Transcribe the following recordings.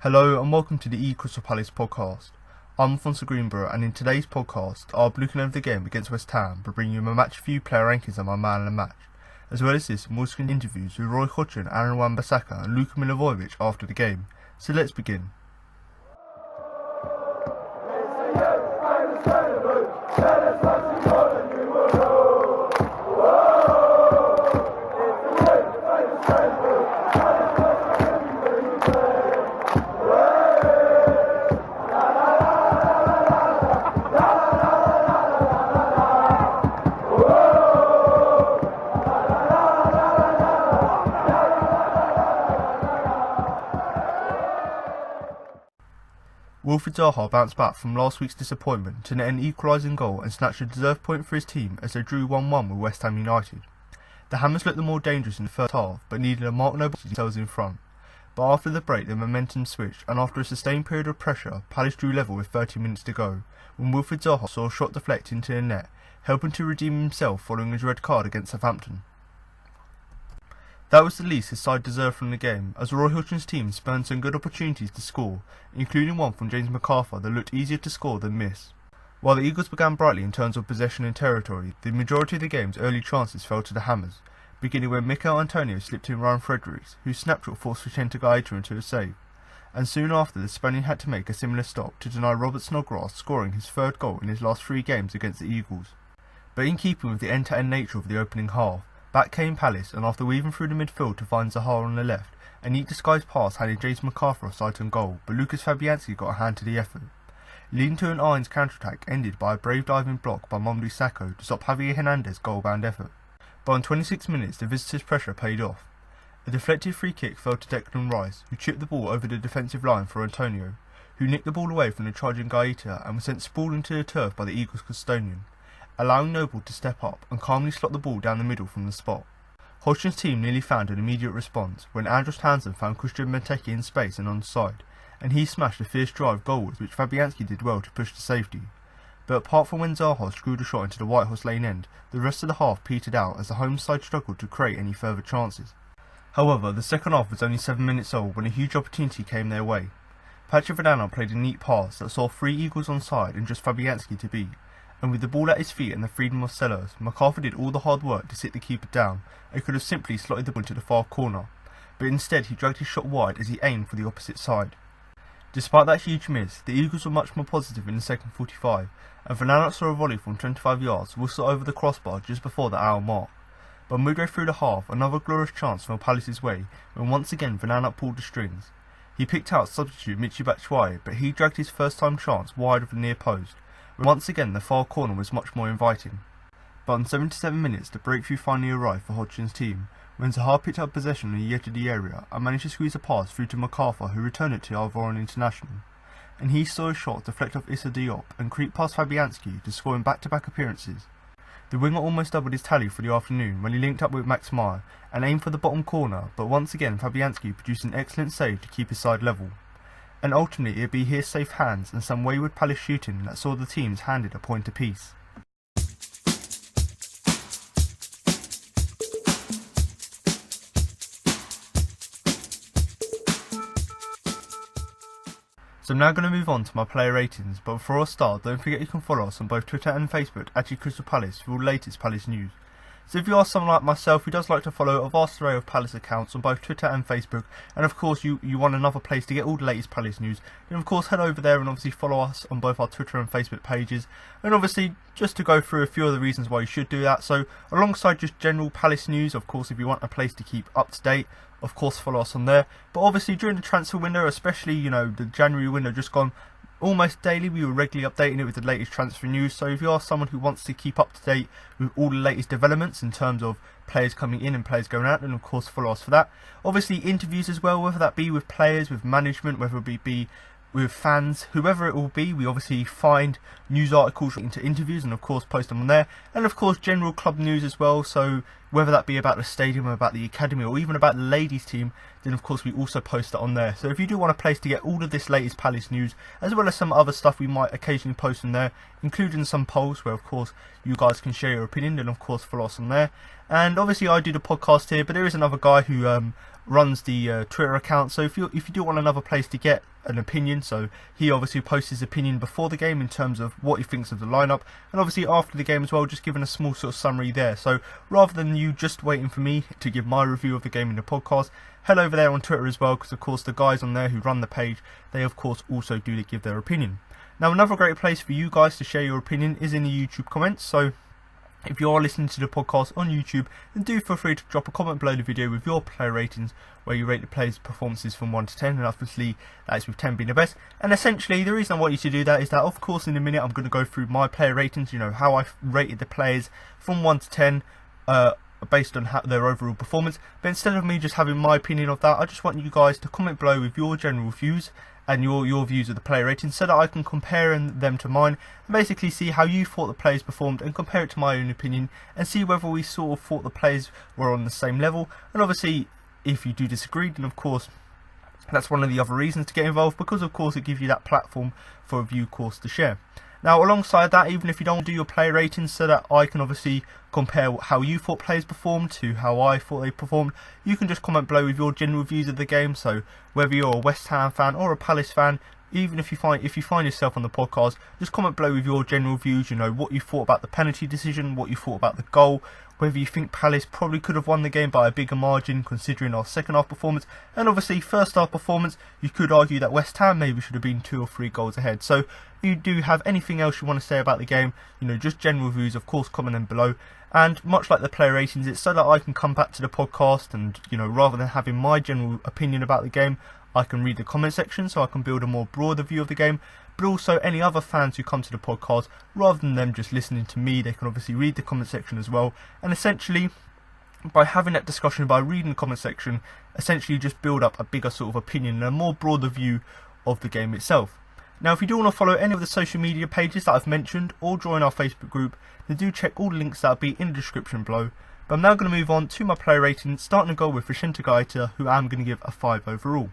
Hello and welcome to the Crystal Palace podcast. I'm Alfonso Greenbrook, and in today's podcast I'll be looking over the game against West Ham by bringing you my match view, player rankings and my man of the match. As well as this, I'm also going to interviews with Roy Hodgson, Aaron Wan-Bissaka and Luka Milivojevic after the game. So let's begin. Wilfried Zaha bounced back from last week's disappointment to net an equalising goal and snatched a deserved point for his team as they drew 1-1 with West Ham United. The Hammers looked the more dangerous in the first half but needed a mark no to themselves in front. But after the break the momentum switched, and after a sustained period of pressure, Palace drew level with 30 minutes to go when Wilfried Zaha saw a shot deflect into the net, helping to redeem himself following his red card against Southampton. That was the least his side deserved from the game, as Roy Hodgson's team spurned some good opportunities to score, including one from James McArthur that looked easier to score than miss. While the Eagles began brightly in terms of possession and territory, the majority of the game's early chances fell to the Hammers, beginning when Michail Antonio slipped in Ryan Fredericks, whose snapshot forced Vicente Guaita into a save, and soon after the Spaniard had to make a similar stop to deny Robert Snodgrass scoring his third goal in his last 3 games against the Eagles. But in keeping with the end-to-end nature of the opening half, back came Palace, and after weaving through the midfield to find Zaha on the left, a neat disguised pass handed James McArthur a sight on goal, but Lucas Fabianski got a hand to the effort, leading to an Irons counter-attack ended by a brave diving block by Mamadou Sakho to stop Javier Hernandez's goal-bound effort. But on 26 minutes the visitors' pressure paid off. A deflected free kick fell to Declan Rice, who chipped the ball over the defensive line for Antonio, who nicked the ball away from the charging Guaita and was sent sprawling to the turf by the Eagles' custodian, allowing Noble to step up and calmly slot the ball down the middle from the spot. Hodgson's team nearly found an immediate response when Andros Townsend found Christian Benteke in space and onside, and he smashed a fierce drive goalwards which Fabianski did well to push to safety. But apart from when Zaha screwed a shot into the White Horse Lane end, the rest of the half petered out as the home side struggled to create any further chances. However, the second half was only 7 minutes old when a huge opportunity came their way. Patrick Vieira played a neat pass that saw 3 Eagles onside and just Fabianski to beat, and with the ball at his feet and the freedom of Sellers, McArthur did all the hard work to sit the keeper down and could have simply slotted the ball into the far corner, but instead he dragged his shot wide as he aimed for the opposite side. Despite that huge miss, the Eagles were much more positive in the second 45, and Vieira saw a volley from 25 yards whistle over the crossbar just before the hour mark. But midway through the half, another glorious chance fell Palace's way when once again Vieira pulled the strings. He picked out substitute Michy Batshuayi, but he dragged his first time chance wide of the near post. Once again the far corner was much more inviting. But on 77 minutes the breakthrough finally arrived for Hodgson's team, when Zaha picked up possession on the edge of the area and managed to squeeze a pass through to McArthur, who returned it to Ivorian international, and he saw a shot deflect off Issa Diop and creep past Fabianski to score in back-to-back appearances. The winger almost doubled his tally for the afternoon when he linked up with Max Meyer and aimed for the bottom corner, but once again Fabianski produced an excellent save to keep his side level. And ultimately it'd be his safe hands and some wayward Palace shooting that saw the teams handed a point apiece. So I'm now going to move on to my player ratings, but before I start, don't forget you can follow us on both Twitter and Facebook at Crystal Palace for all the latest Palace news. So if you are someone like myself who does like to follow a vast array of Palace accounts on both Twitter and Facebook, and of course you want another place to get all the latest Palace news, then of course head over there and obviously follow us on both our Twitter and Facebook pages. And obviously just to go through a few of the reasons why you should do that, so alongside just general Palace news, of course if you want a place to keep up to date, of course follow us on there. But obviously during the transfer window, especially the January window just gone, almost daily we were regularly updating it with the latest transfer news, so if you are someone who wants to keep up to date with all the latest developments in terms of players coming in and players going out, then of course follow us for that. Obviously interviews as well, whether that be with players, with management, whether it be with fans, whoever it will be, we obviously find news articles into interviews and of course post them on there, and of course general club news as well, so whether that be about the stadium, or about the academy, or even about the ladies team, then of course we also post it on there. So if you do want a place to get all of this latest Palace news, as well as some other stuff we might occasionally post on there, including some polls where of course you guys can share your opinion, then of course follow us on there. And obviously I do the podcast here, but there is another guy who runs the Twitter account, so if you do want another place to get an opinion, so he obviously posts his opinion before the game in terms of what he thinks of the lineup, and obviously after the game as well, just giving a small sort of summary there. So rather than you just waiting for me to give my review of the game in the podcast, head over there on Twitter as well, because of course the guys on there who run the page, they of course also do give their opinion. Now another great place for you guys to share your opinion is in the YouTube comments, so if you are listening to the podcast on YouTube, then do feel free to drop a comment below the video with your player ratings, where you rate the players' performances from 1 to 10, and obviously that is with 10 being the best. And essentially the reason I want you to do that is that of course in a minute I'm going to go through my player ratings, you know, how I rated the players from 1 to 10 based on their overall performance. But instead of me just having my opinion of that, I just want you guys to comment below with your general views and your views of the player ratings, so that I can compare them to mine and basically see how you thought the players performed and compare it to my own opinion, and see whether we sort of thought the players were on the same level. And obviously if you do disagree, then of course that's one of the other reasons to get involved, because of course it gives you that platform for a view course to share. Now alongside that, even if you don't do your player ratings, so that I can obviously compare how you thought players performed to how I thought they performed, you can just comment below with your general views of the game. So whether you're a West Ham fan or a Palace fan, even if you find yourself on the podcast, just comment below with your general views, you know, what you thought about the penalty decision, what you thought about the goal, whether you think Palace probably could have won the game by a bigger margin considering our second half performance, and obviously first half performance, you could argue that West Ham maybe should have been 2 or 3 goals ahead. So if you do have anything else you want to say about the game, you know, just general views, of course comment them below. And much like the player ratings, it's so that I can come back to the podcast and, you know, rather than having my general opinion about the game, I can read the comment section, so I can build a more broader view of the game. But also any other fans who come to the podcast, rather than them just listening to me, they can obviously read the comment section as well. And essentially, by having that discussion, by reading the comment section, essentially just build up a bigger sort of opinion and a more broader view of the game itself. Now if you do want to follow any of the social media pages that I've mentioned, or join our Facebook group, then do check all the links that will be in the description below. But I'm now going to move on to my player rating, starting to go with Vicente Guaita, who I'm going to give a 5 overall.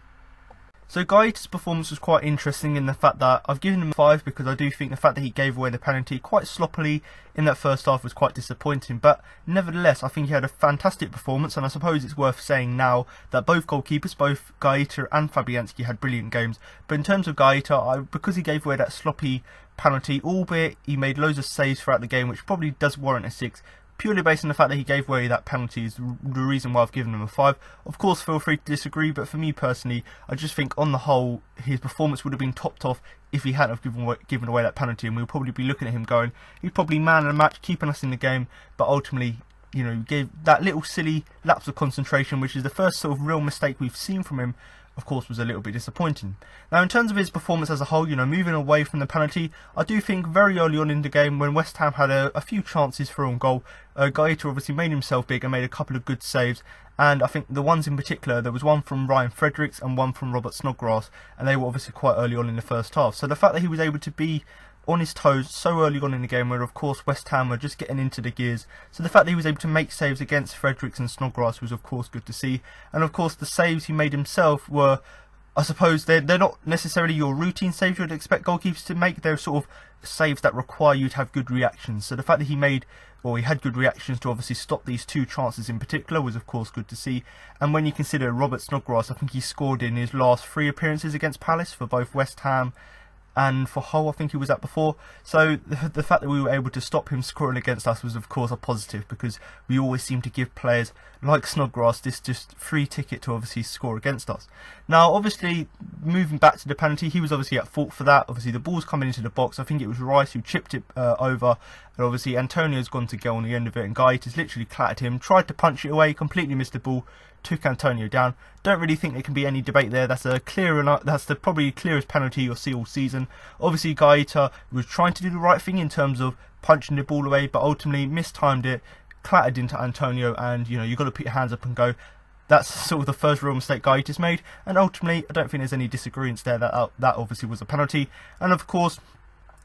So Guaita's performance was quite interesting in the fact that I've given him a 5 because I do think the fact that he gave away the penalty quite sloppily in that first half was quite disappointing. But nevertheless, I think he had a fantastic performance, and I suppose it's worth saying now that both goalkeepers, both Guaita and Fabianski, had brilliant games. But in terms of Guaita, because he gave away that sloppy penalty, albeit he made loads of saves throughout the game, which probably does warrant a 6, purely based on the fact that he gave away that penalty is the reason why I've given him a 5. Of course, feel free to disagree, but for me personally, I just think on the whole, his performance would have been topped off if he hadn't given away that penalty, and we'll probably be looking at him going, he's probably man of the match, keeping us in the game, but ultimately, you know, gave that little silly lapse of concentration, which is the first sort of real mistake we've seen from him, of course, was a little bit disappointing. Now in terms of his performance as a whole, you know, moving away from the penalty, I do think very early on in the game when West Ham had a few chances for own goal, Guaita obviously made himself big and made a couple of good saves, and I think the ones in particular, there was one from Ryan Fredericks and one from Robert Snodgrass, and they were obviously quite early on in the first half. So the fact that he was able to be on his toes so early on in the game, where of course West Ham were just getting into the gears, so the fact that he was able to make saves against Fredericks and Snodgrass was of course good to see. And of course the saves he made himself were, I suppose, they're not necessarily your routine saves you would expect goalkeepers to make. They're sort of saves that require you to have good reactions. So the fact that he had good reactions to obviously stop these 2 chances in particular was of course good to see. And when you consider Robert Snodgrass, I think he scored in his last 3 appearances against Palace for both West Ham and for Hull, I think he was at before. So the fact that we were able to stop him scoring against us was of course a positive, because we always seem to give players like Snodgrass this just free ticket to obviously score against us. Now obviously moving back to the penalty, he was obviously at fault for that. Obviously the ball's coming into the box, I think it was Rice who chipped it over, and obviously Antonio's gone to go on the end of it, and Guaita's literally clattered him, tried to punch it away, completely missed the ball, took Antonio down. Don't really think there can be any debate there. That's the probably clearest penalty you'll see all season. Obviously Guaita was trying to do the right thing in terms of punching the ball away, but ultimately mistimed it, clattered into Antonio, and you know, you've got to put your hands up and go. That's sort of the first real mistake Guaita's made, and ultimately I don't think there's any disagreements there that obviously was a penalty. And of course,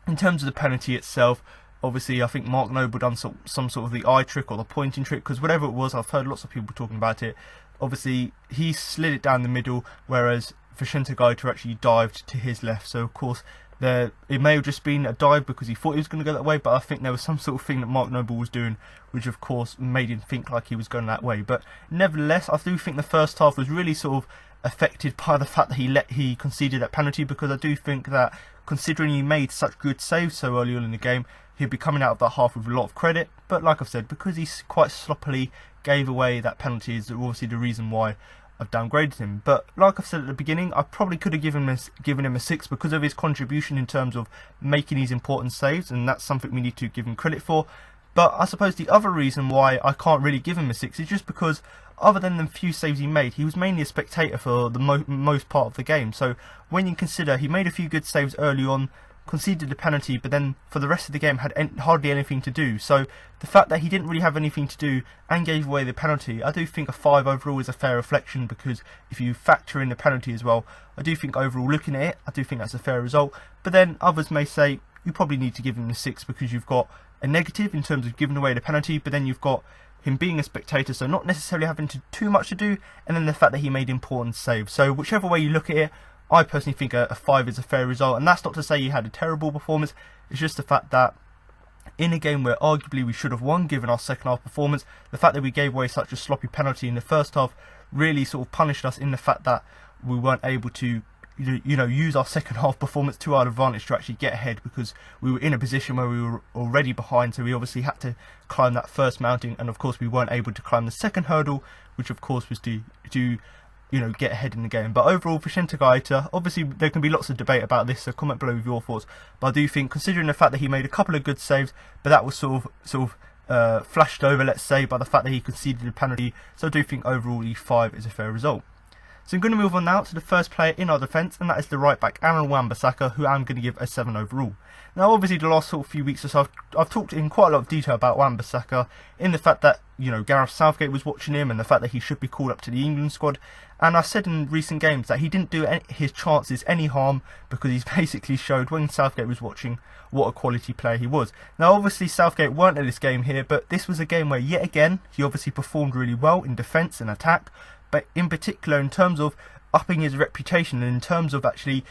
in terms of the penalty itself, obviously I think Mark Noble done some sort of the eye trick or the pointing trick, because whatever it was, I've heard lots of people talking about it. Obviously he slid it down the middle, whereas Vicente Guaita actually dived to his left. So of course it may have just been a dive because he thought he was going to go that way, but I think there was some sort of thing that Mark Noble was doing which of course made him think like he was going that way. But nevertheless, I do think the first half was really sort of affected by the fact that he conceded that penalty, because I do think that considering he made such good saves so early on in the game, he'd be coming out of that half with a lot of credit. But like I've said, because he quite sloppily gave away that penalty is obviously the reason why I've downgraded him. But like I've said at the beginning, I probably could have given him a 6 because of his contribution in terms of making these important saves, and that's something we need to give him credit for. But I suppose the other reason why I can't really give him a 6 is just because, other than the few saves he made, he was mainly a spectator for the most part of the game. So when you consider he made a few good saves early on, conceded the penalty, but then for the rest of the game had hardly anything to do. So the fact that he didn't really have anything to do and gave away the penalty, I do think a 5 overall is a fair reflection, because if you factor in the penalty as well, I do think overall, looking at it, I do think that's a fair result. But then others may say you probably need to give him a 6 because you've got a negative in terms of giving away the penalty, but then you've got him being a spectator, so not necessarily having too much to do, and then the fact that he made important saves. So whichever way you look at it, I personally think a 5 is a fair result, and that's not to say he had a terrible performance. It's just the fact that in a game where arguably we should have won given our second half performance, the fact that we gave away such a sloppy penalty in the first half really sort of punished us in the fact that we weren't able to use our second half performance to our advantage to actually get ahead, because we were in a position where we were already behind. So we obviously had to climb that first mountain, and of course we weren't able to climb the second hurdle, which of course was to get ahead in the game. But overall, Vicente Guaita, obviously there can be lots of debate about this, so comment below with your thoughts. But I do think, considering the fact that he made a couple of good saves, but that was sort of flashed over, let's say, by the fact that he conceded a penalty, so I do think overall the 5 is a fair result. So I'm going to move on now to the first player in our defence, and that is the right back Aaron Wan-Bissaka, who I'm going to give a 7 overall. Now obviously the last sort of few weeks or so I've talked in quite a lot of detail about Wan-Bissaka, in the fact that Gareth Southgate was watching him and the fact that he should be called up to the England squad, and I said in recent games that he didn't do his chances any harm, because he's basically showed when Southgate was watching what a quality player he was. Now obviously Southgate weren't at this game here, but this was a game where yet again he obviously performed really well in defence and attack, but in particular in terms of upping his reputation and in terms of actually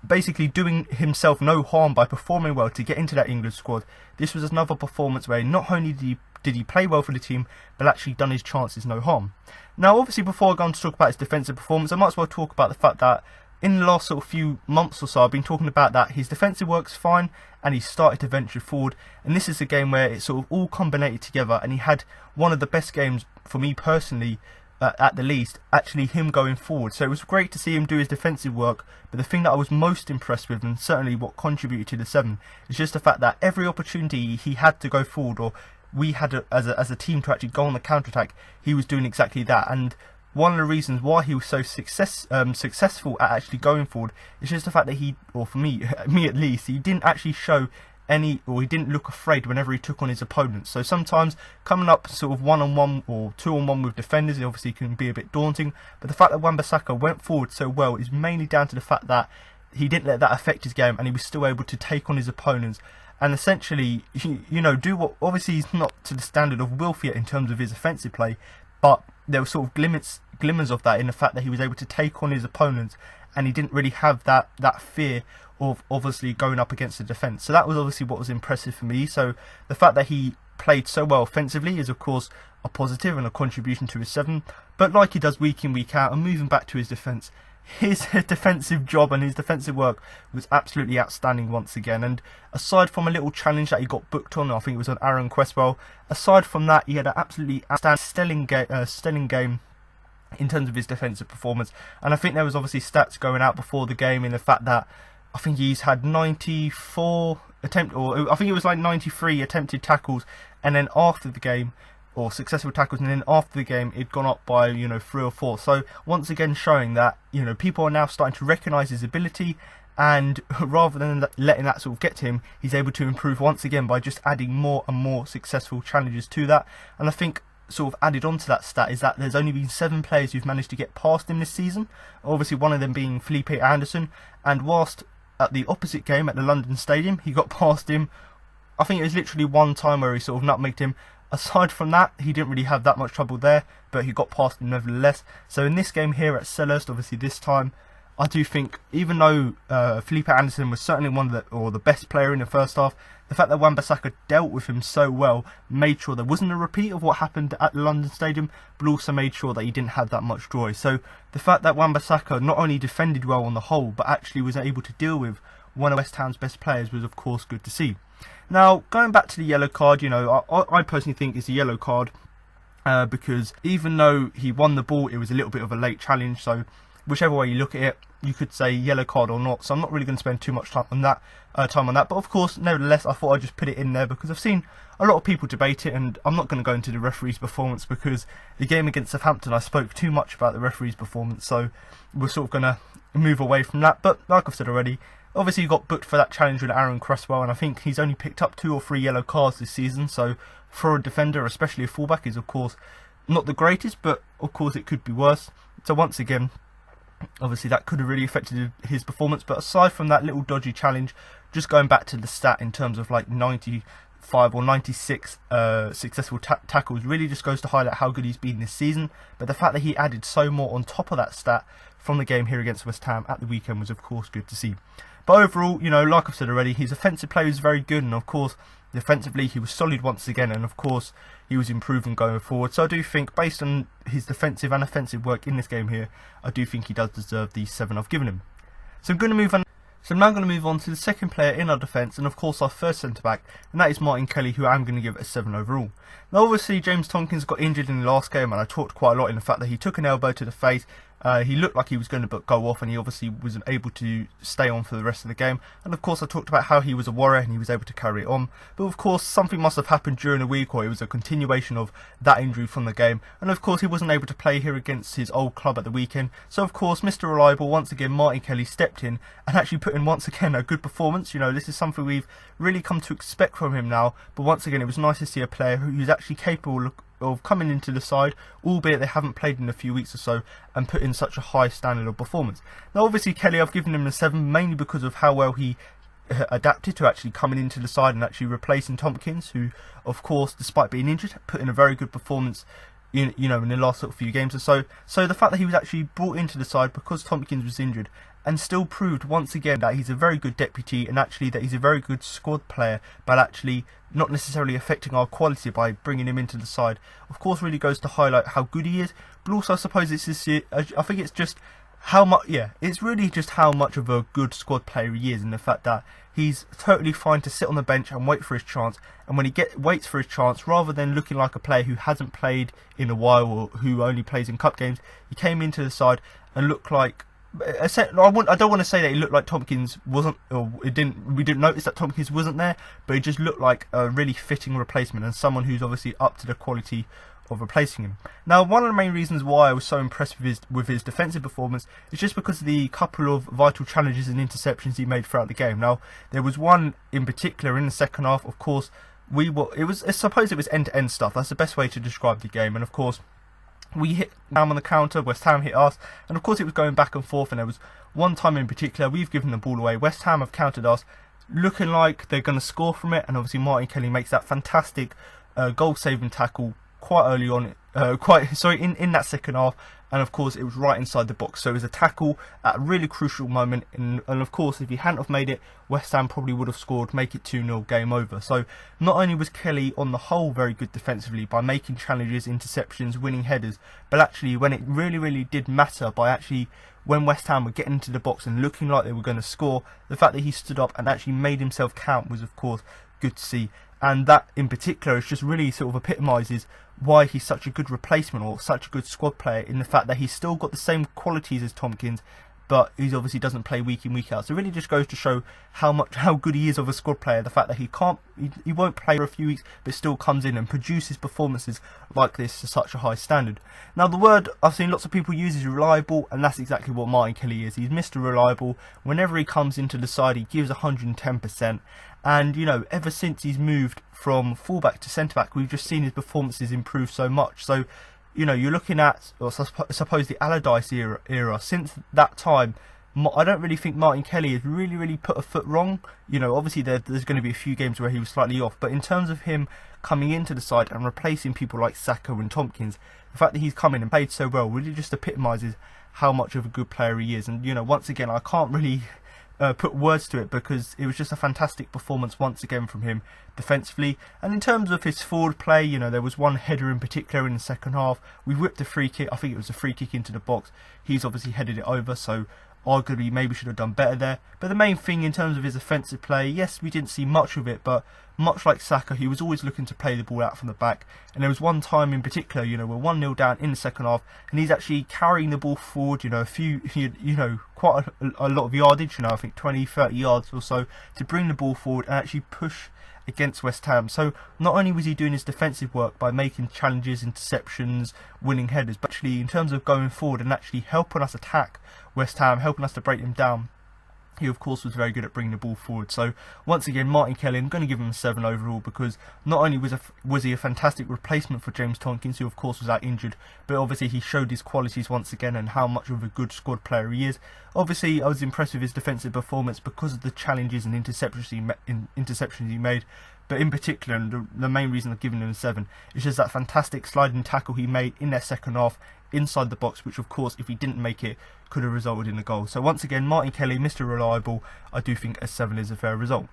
basically doing himself no harm by performing well to get into that England squad. This was another performance where not only did he play well for the team, but actually done his chances no harm. Now obviously before I go on to talk about his defensive performance, I might as well talk about the fact that in the last sort of few months or so I've been talking about that his defensive work's fine and he started to venture forward, and this is a game where it sort of all combined together, and he had one of the best games for me personally, at the least, actually him going forward. So it was great to see him do his defensive work, but the thing that I was most impressed with, and certainly what contributed to the 7, is just the fact that every opportunity he had to go forward, or we had as a team to actually go on the counter-attack, he was doing exactly that. And one of the reasons why he was so successful at actually going forward is just the fact that he, or for me at least, he didn't actually show he didn't look afraid whenever he took on his opponents. So sometimes coming up sort of 1-on-1 or 2-on-1 with defenders, it obviously can be a bit daunting, but the fact that Wan-Bissaka went forward so well is mainly down to the fact that he didn't let that affect his game, and he was still able to take on his opponents and essentially do what, obviously he's not to the standard of Wilfried in terms of his offensive play, but there were sort of glimmers of that in the fact that he was able to take on his opponents, and he didn't really have that fear of obviously going up against the defence. So that was obviously what was impressive for me. So the fact that he played so well offensively is of course a positive and a contribution to his 7, but like he does week in week out, and moving back to his defence, his defensive job and his defensive work was absolutely outstanding once again. And aside from a little challenge that he got booked on, I think it was on Aaron Cresswell, aside from that he had an absolutely outstanding stelling game in terms of his defensive performance. And I think there was obviously stats going out before the game in the fact that I think he's had 94 I think it was like 93 attempted tackles, and then after the game, or successful tackles, and then after the game it'd gone up by 3 or 4. So once again showing that people are now starting to recognise his ability, and rather than letting that sort of get to him, he's able to improve once again by just adding more and more successful challenges to that. And I think sort of added on to that stat is that there's only been 7 players who've managed to get past him this season, obviously one of them being Felipe Anderson, and whilst at the opposite game at the London Stadium he got past him I think it was literally one time where he sort of nutmegged him. Aside from that, he didn't really have that much trouble there, but he got past him nevertheless. So in this game here at Selhurst, obviously this time, I do think, even though Felipe Anderson was certainly the best player in the first half, the fact that Wan-Bissaka dealt with him so well made sure there wasn't a repeat of what happened at the London Stadium, but also made sure that he didn't have that much joy. So the fact that Wan-Bissaka not only defended well on the whole, but actually was able to deal with one of West Ham's best players was of course good to see. Now, going back to the yellow card, you know, I personally think it's a yellow card because even though he won the ball, it was a little bit of a late challenge, so whichever way you look at it, you could say yellow card or not, so I'm not really going to spend too much time on that. But of course, nevertheless, I thought I'd just put it in there because I've seen a lot of people debate it, and I'm not going to go into the referee's performance because the game against Southampton, I spoke too much about the referee's performance, so we're sort of going to move away from that. But like I've said already, obviously he got booked for that challenge with Aaron Cresswell, and I think he's only picked up 2 or 3 yellow cards this season, so for a defender, especially a fullback, is of course not the greatest, but of course it could be worse. So once again, obviously that could have really affected his performance, but aside from that little dodgy challenge, just going back to the stat in terms of like 95 or 96 successful tackles really just goes to highlight how good he's been this season. But the fact that he added so more on top of that stat from the game here against West Ham at the weekend was of course good to see. But overall, you know, like I've said already, his offensive play was very good, and of course defensively he was solid once again, and of course he was improving going forward. So I do think, based on his defensive and offensive work in this game here, I do think he does deserve the 7 I've given him. So I'm now going to move on to the second player in our defence, and of course our first centre back, and that is Martin Kelly, who I'm going to give a 7 overall. Now obviously James Tomkins got injured in the last game, and I talked quite a lot in the fact that he took an elbow to the face. He looked like he was going to go off, and he obviously wasn't able to stay on for the rest of the game. And of course I talked about how he was a warrior and he was able to carry it on. But of course something must have happened during the week, or it was a continuation of that injury from the game. And of course he wasn't able to play here against his old club at the weekend. So of course Mr. Reliable, once again Martin Kelly, stepped in and actually put in once again a good performance. You know, this is something we've really come to expect from him now. But once again, it was nice to see a player who's actually capable of coming into the side, albeit they haven't played in a few weeks or so, and put in such a high standard of performance. Now obviously Kelly, I've given him a 7 mainly because of how well he adapted to actually coming into the side and actually replacing Tomkins, who of course despite being injured put in a very good performance in the last sort of few games or so. So the fact that he was actually brought into the side because Tomkins was injured, and still proved once again that he's a very good deputy, and actually that he's a very good squad player, but actually not necessarily affecting our quality by bringing him into the side, of course really goes to highlight how good he is. But also I suppose I think it's just how much, it's really just how much of a good squad player he is, and the fact that he's totally fine to sit on the bench and wait for his chance, and when he waits for his chance, rather than looking like a player who hasn't played in a while or who only plays in cup games, he came into the side and looked like, I don't want to say that it looked like Tomkins wasn't, or we didn't notice that Tomkins wasn't there, but it just looked like a really fitting replacement and someone who's obviously up to the quality of replacing him. Now one of the main reasons why I was so impressed with his defensive performance is just because of the couple of vital challenges and interceptions he made throughout the game. Now there was one in particular in the second half, of course I suppose it was end-to-end stuff. That's the best way to describe the game, and of course we hit Ham on the counter, West Ham hit us, and of course it was going back and forth, and there was one time in particular we've given the ball away, West Ham have countered us, looking like they're going to score from it, and obviously Martin Kelly makes that fantastic goal-saving tackle quite early on, in that second half, and of course it was right inside the box. So it was a tackle at a really crucial moment, and of course if he hadn't have made it, West Ham probably would have scored, make it 2-0, game over. So not only was Kelly on the whole very good defensively by making challenges, interceptions, winning headers, but actually when it really did matter, by actually when West Ham were getting into the box and looking like they were going to score, the fact that he stood up and actually made himself count was of course good to see. And that in particular is just really sort of epitomises why he's such a good replacement, or such a good squad player, in the fact that he's still got the same qualities as Tomkins, but he obviously doesn't play week in, week out. So it really just goes to show how good he is of a squad player. The fact that he won't play for a few weeks, but still comes in and produces performances like this to such a high standard. Now the word I've seen lots of people use is reliable, and that's exactly what Martin Kelly is. He's Mr. Reliable. Whenever he comes into the side, he gives 110%. And ever since he's moved from fullback to centre back, we've just seen his performances improve so much. So you're looking at, I suppose, the Allardyce era. Since that time, I don't really think Martin Kelly has really put a foot wrong. You know, obviously there's going to be a few games where he was slightly off, but in terms of him coming into the side and replacing people like Saka and Tompkins, the fact that he's come in and played so well really just epitomises how much of a good player he is. And you know, once again, I can't really put words to it, because it was just a fantastic performance once again from him defensively. And in terms of his forward play, you know, there was one header in particular in the second half. We whipped a free kick. I think it was a free kick into the box. He's obviously headed it over, so arguably maybe should have done better there. But the main thing in terms of his offensive play, yes, we didn't see much of it, but much like Saka, he was always looking to play the ball out from the back. And there was one time in particular, you know, we're 1-0 down in the second half, and he's actually carrying the ball forward, you know, quite a lot of yardage, you know, I think 20-30 yards or so, to bring the ball forward and actually push against West Ham. So not only was he doing his defensive work by making challenges, interceptions, winning headers, but actually in terms of going forward and actually helping us attack West Ham, helping us to break them down, he of course was very good at bringing the ball forward. So once again, Martin Kelly, I'm going to give him a 7 overall, because not only was he a fantastic replacement for James Tompkins, who of course was out injured, but obviously he showed his qualities once again and how much of a good squad player he is. Obviously I was impressed with his defensive performance because of the challenges and interceptions he made. But in particular, and the main reason I've given him a 7 is just that fantastic sliding tackle he made in that second half inside the box, which of course, if he didn't make it, could have resulted in a goal. So once again, Martin Kelly, Mr. Reliable, I do think a 7 is a fair result.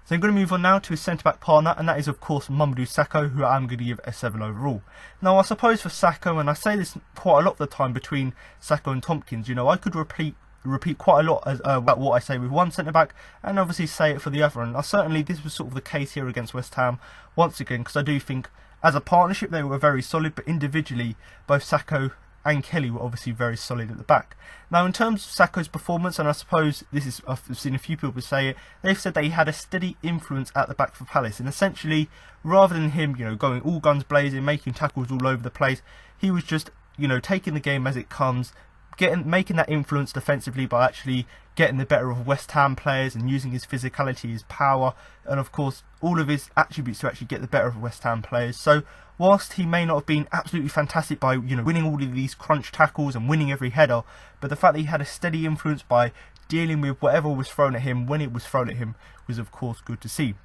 So I'm going to move on now to his centre-back partner, and that is of course Mamadou Sakho, who I'm going to give a 7 overall. Now I suppose for Sakho, and I say this quite a lot of the time between Sakho and Tompkins, you know, I could repeat quite a lot about what I say with one centre-back and obviously say it for the other, and certainly this was sort of the case here against West Ham once again, because I do think as a partnership they were very solid, but individually both Sakho and Kelly were obviously very solid at the back. Now in terms of Sakho's performance, and I suppose this is, I've seen a few people say it, they've said that he had a steady influence at the back for Palace, and essentially rather than him, you know, going all guns blazing, making tackles all over the place, he was just, you know, taking the game as it comes, making that influence defensively by actually getting the better of West Ham players and using his physicality, his power, and of course all of his attributes to actually get the better of West Ham players. So whilst he may not have been absolutely fantastic by, you know, winning all of these crunch tackles and winning every header, but the fact that he had a steady influence by dealing with whatever was thrown at him when it was thrown at him was of course good to see.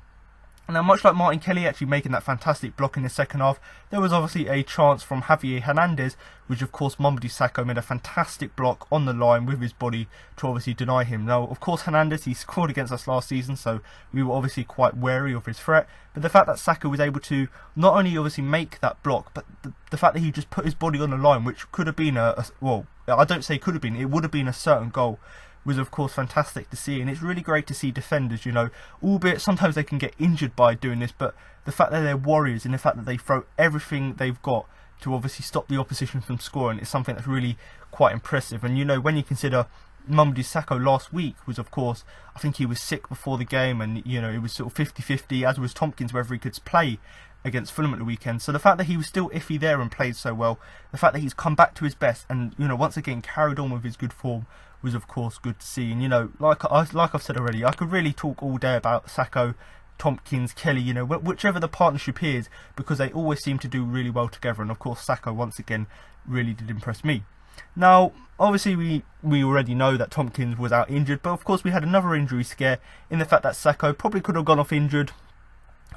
Now, much like Martin Kelly actually making that fantastic block in the second half, there was obviously a chance from Javier Hernandez, which of course Mamadou Sakho made a fantastic block on the line with his body to obviously deny him. Now, of course, Hernandez, he scored against us last season, so we were obviously quite wary of his threat. But the fact that Sakho was able to not only obviously make that block, but the fact that he just put his body on the line, which could have been well, I don't say could have been, it would have been a certain goal, was of course fantastic to see. And it's really great to see defenders, you know, albeit sometimes they can get injured by doing this, but the fact that they're warriors and the fact that they throw everything they've got to obviously stop the opposition from scoring is something that's really quite impressive. And you know, when you consider Mamadou Sakho last week was, of course, I think he was sick before the game, and you know, it was sort of 50-50, as was Tompkins, whether he could play against Fulham at the weekend. So the fact that he was still iffy there and played so well, the fact that he's come back to his best and, you know, once again carried on with his good form was of course good to see. And you know, like I've said already, I could really talk all day about Sakho, Tompkins, Kelly, you know, whichever the partnership is, because they always seem to do really well together. And of course Sakho once again really did impress me. Now obviously we already know that Tompkins was out injured, but of course we had another injury scare in the fact that Sakho probably could have gone off injured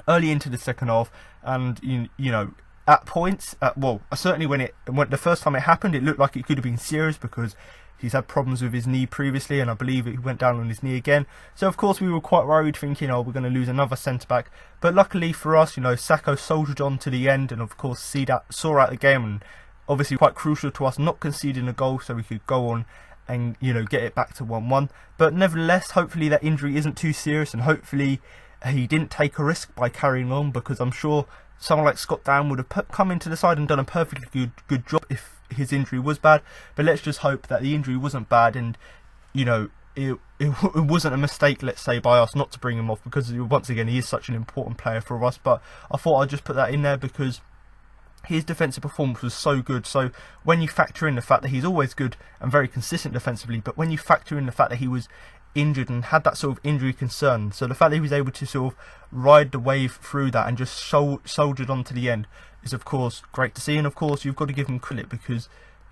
early into the second half, and you know, at points, well, certainly when the first time it happened, it looked like it could have been serious because he's had problems with his knee previously, and I believe he went down on his knee again. So of course we were quite worried, thinking, oh, we're going to lose another centre back. But luckily for us, you know, Sakho soldiered on to the end, and of course saw out the game, and obviously quite crucial to us not conceding a goal, so we could go on and, you know, get it back to 1-1. But nevertheless, hopefully that injury isn't too serious, and hopefully he didn't take a risk by carrying on, because I'm sure someone like Scott Down would have come into the side and done a perfectly good job if his injury was bad. But let's just hope that the injury wasn't bad, and you know, it wasn't a mistake, let's say, by us not to bring him off, because once again he is such an important player for us. But I thought I'd just put that in there because his defensive performance was so good. So when you factor in the fact that he's always good and very consistent defensively, but when you factor in the fact that he was injured and had that sort of injury concern, so the fact that he was able to sort of ride the wave through that and just soldiered on to the end is of course great to see. And of course you've got to give him credit, because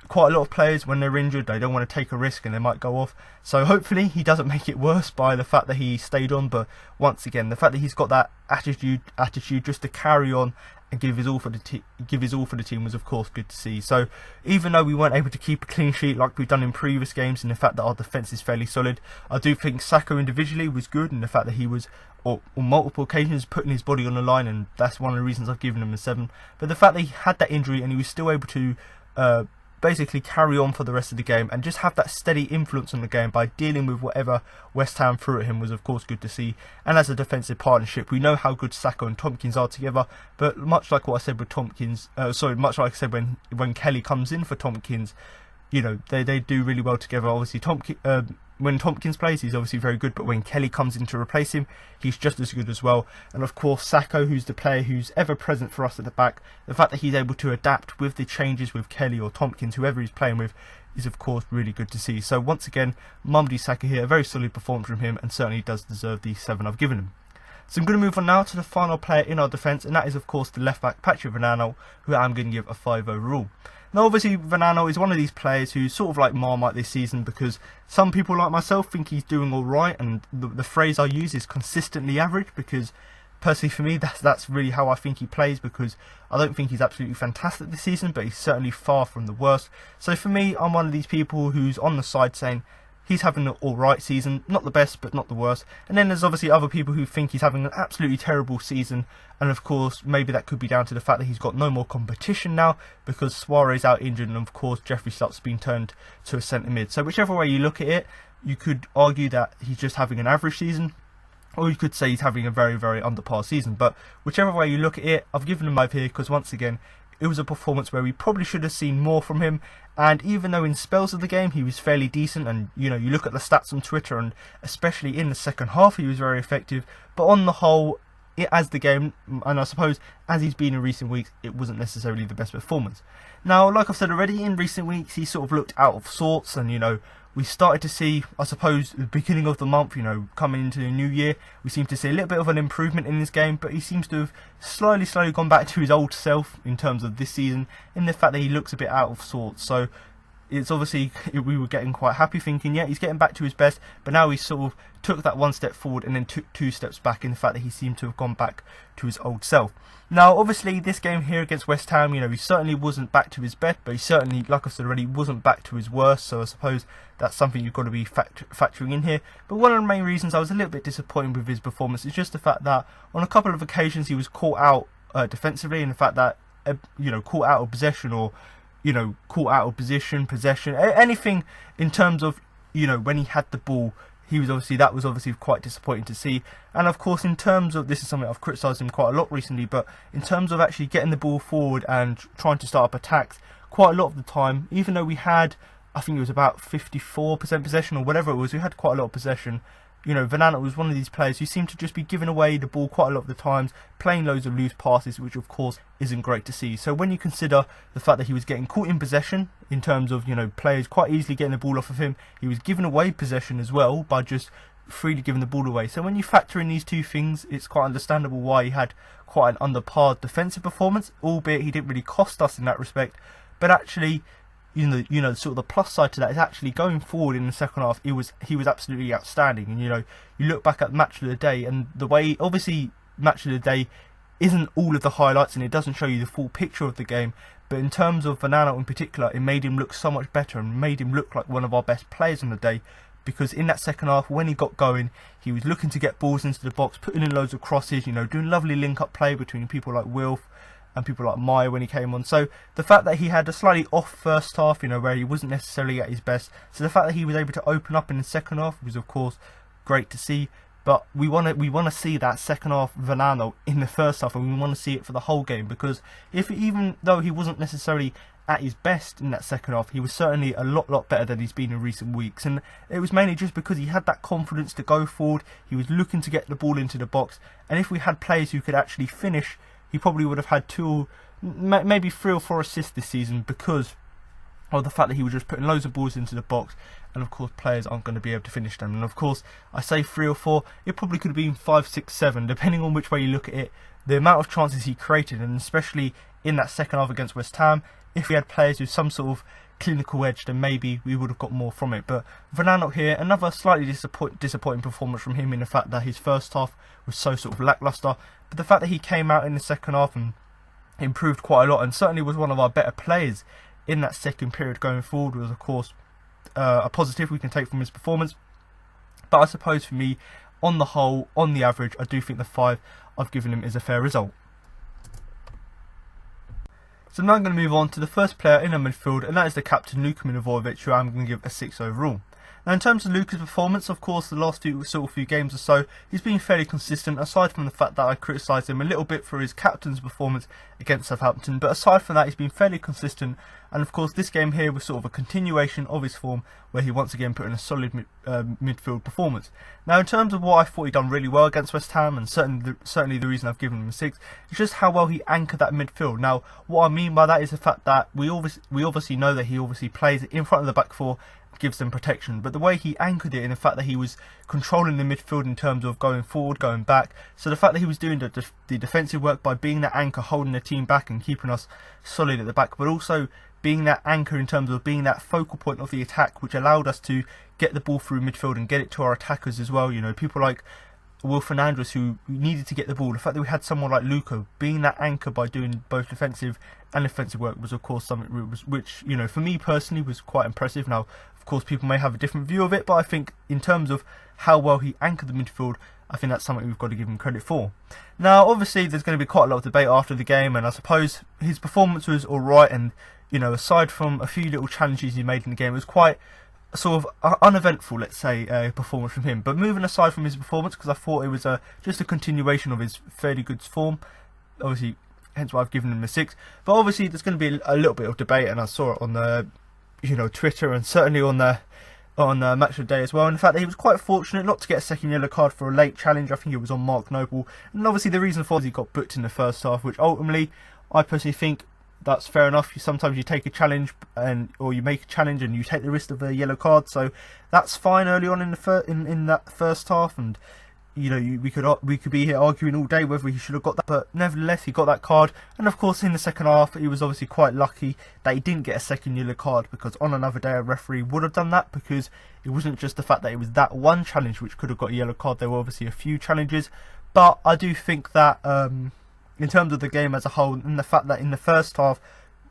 quite a lot of players, when they're injured, they don't want to take a risk and they might go off. So hopefully he doesn't make it worse by the fact that he stayed on. But once again, the fact that he's got that attitude just to carry on and give his all for the team was of course good to see. So even though we weren't able to keep a clean sheet like we've done in previous games, and the fact that our defence is fairly solid, I do think Saka individually was good, and the fact that he was on multiple occasions putting his body on the line, and that's one of the reasons I've given him a 7. But the fact that he had that injury and he was still able to basically carry on for the rest of the game and just have that steady influence on the game by dealing with whatever West Ham threw at him was of course good to see. And as a defensive partnership, we know how good Saka and Tompkins are together, but much like what I said with Tompkins, much like I said when Kelly comes in for Tompkins, you know, they do really well together. Obviously when Tompkins plays, he's obviously very good, but when Kelly comes in to replace him, he's just as good as well. And of course, Saka, who's the player who's ever present for us at the back, the fact that he's able to adapt with the changes with Kelly or Tompkins, whoever he's playing with, is of course really good to see. So once again, Mamadi Saka here, a very solid performance from him, and certainly does deserve the 7 I've given him. So I'm going to move on now to the final player in our defence, and that is of course the left back, Patrick Vanano, who I'm going to give a 5 overall. Now obviously Vanano is one of these players who's sort of like Marmite this season, because some people like myself think he's doing alright, and the phrase I use is consistently average, because personally for me that's really how I think he plays, because I don't think he's absolutely fantastic this season, but he's certainly far from the worst. So for me, I'm one of these people who's on the side saying he's having an alright season, not the best but not the worst. And then there's obviously other people who think he's having an absolutely terrible season, and of course maybe that could be down to the fact that he's got no more competition now because Suarez out injured, and of course Jeffrey Schlupp's been turned to a centre mid. So whichever way you look at it, you could argue that he's just having an average season, or you could say he's having a very, very under par season. But whichever way you look at it, I've given him 5 here because once again, it was a performance where we probably should have seen more from him. And even though in spells of the game he was fairly decent, and you know, you look at the stats on Twitter, and especially in the second half he was very effective, but on the whole, as the game, and I suppose as he's been in recent weeks, it wasn't necessarily the best performance. Now, like I've said already, in recent weeks he sort of looked out of sorts, and you know, we started to see, I suppose, the beginning of the month, you know, coming into the new year, we seem to see a little bit of an improvement in this game, but he seems to have slowly gone back to his old self in terms of this season, in the fact that he looks a bit out of sorts. So it's obviously, we were getting quite happy thinking, yeah, he's getting back to his best, but now he sort of took that 1 step forward and then took 2 steps back, in the fact that he seemed to have gone back to his old self. Now obviously this game here against West Ham, you know, he certainly wasn't back to his best, but he certainly, like I said already, wasn't back to his worst, so I suppose that's something you've got to be factoring in here. But one of the main reasons I was a little bit disappointed with his performance is just the fact that on a couple of occasions he was caught out defensively, and the fact that, you know, caught out of possession, or you know, caught out of possession, anything in terms of, you know, when he had the ball, that was obviously quite disappointing to see. And of course, in terms of, this is something I've criticised him quite a lot recently, but in terms of actually getting the ball forward and trying to start up attacks, quite a lot of the time, even though we had, I think it was about 54% possession or whatever it was, we had quite a lot of possession. You know, Vanano was one of these players who seemed to just be giving away the ball quite a lot of the times, playing loads of loose passes, which of course isn't great to see. So when you consider the fact that he was getting caught in possession, in terms of, you know, players quite easily getting the ball off of him, he was giving away possession as well by just freely giving the ball away. So when you factor in these two things, it's quite understandable why he had quite an under par defensive performance, albeit he didn't really cost us in that respect. But actually, you know, sort of the plus side to that is actually going forward in the second half, he was absolutely outstanding. And you know, you look back at Match of the Day, and the way, obviously Match of the Day isn't all of the highlights and it doesn't show you the full picture of the game, but in terms of Vanano in particular, it made him look so much better and made him look like one of our best players on the day. Because in that second half, when he got going, he was looking to get balls into the box, putting in loads of crosses, you know, doing lovely link-up play between people like Wilf and people like Meyer when he came on. So the fact that he had a slightly off first half, you know, where he wasn't necessarily at his best, so the fact that he was able to open up in the second half was of course great to see. But we want to see that second half Vanano in the first half, and we want to see it for the whole game, because even though he wasn't necessarily at his best in that second half, he was certainly a lot better than he's been in recent weeks. And it was mainly just because he had that confidence to go forward, he was looking to get the ball into the box, and if we had players who could actually finish, he probably would have had 2, maybe 3 or 4 assists this season, because of the fact that he was just putting loads of balls into the box, and of course players aren't going to be able to finish them. And of course, I say 3 or 4, it probably could have been 5, 6, 7, depending on which way you look at it. The amount of chances he created, and especially in that second half against West Ham, if we had players with some sort of clinical edge, then maybe we would have got more from it. But for now, not here. Another slightly disappointing performance from him in the fact that his first half was so sort of lacklustre. But the fact that he came out in the second half and improved quite a lot, and certainly was one of our better players in that second period going forward, was of course a positive we can take from his performance. But I suppose for me, on the whole, on the average, I do think the 5 I've given him is a fair result. So now I'm going to move on to the first player in our midfield, and that is the captain, Luka Milivojevic, who I'm going to give a 6 overall. Now, in terms of Luka's performance, of course, the last few games or so, he's been fairly consistent, aside from the fact that I criticised him a little bit for his captain's performance against Southampton. But aside from that, he's been fairly consistent, and of course, this game here was sort of a continuation of his form, where he once again put in a solid midfield performance. Now, in terms of what I thought he'd done really well against West Ham, and certainly the reason I've given him a 6, is just how well he anchored that midfield. Now, what I mean by that is the fact that we obviously know that he obviously plays in front of the back four, gives them protection, but the way he anchored it, in the fact that he was controlling the midfield in terms of going forward, going back, so the fact that he was doing the defensive work by being that anchor, holding the team back and keeping us solid at the back, but also being that anchor in terms of being that focal point of the attack, which allowed us to get the ball through midfield and get it to our attackers as well. You know, people like Wilfried Zaha, who needed to get the ball. The fact that we had someone like Luka being that anchor by doing both defensive and offensive work was of course something which, you know, for me personally was quite impressive. Now, of course, people may have a different view of it, but I think in terms of how well he anchored the midfield, I think that's something we've got to give him credit for. Now, obviously, there's going to be quite a lot of debate after the game, and I suppose his performance was alright, and, you know, aside from a few little challenges he made in the game, it was quite sort of uneventful, let's say, performance from him. But moving aside from his performance, because I thought it was just a continuation of his fairly good form, obviously, hence why I've given him a 6. But obviously, there's going to be a little bit of debate, and I saw it on the, you know, Twitter, and certainly on Match of the Day as well. And the fact that he was quite fortunate not to get a second yellow card for a late challenge. I think it was on Mark Noble, and obviously the reason for it is he got booked in the first half, which ultimately I personally think that's fair enough. Sometimes you take a challenge or you make a challenge and you take the risk of a yellow card, so that's fine early on in that first half. And you know, we could be here arguing all day whether he should have got that, but nevertheless he got that card. And of course, in the second half, he was obviously quite lucky that he didn't get a second yellow card, because on another day a referee would have done that, because it wasn't just the fact that it was that one challenge which could have got a yellow card. There were obviously a few challenges, but I do think that in terms of the game as a whole, and the fact that in the first half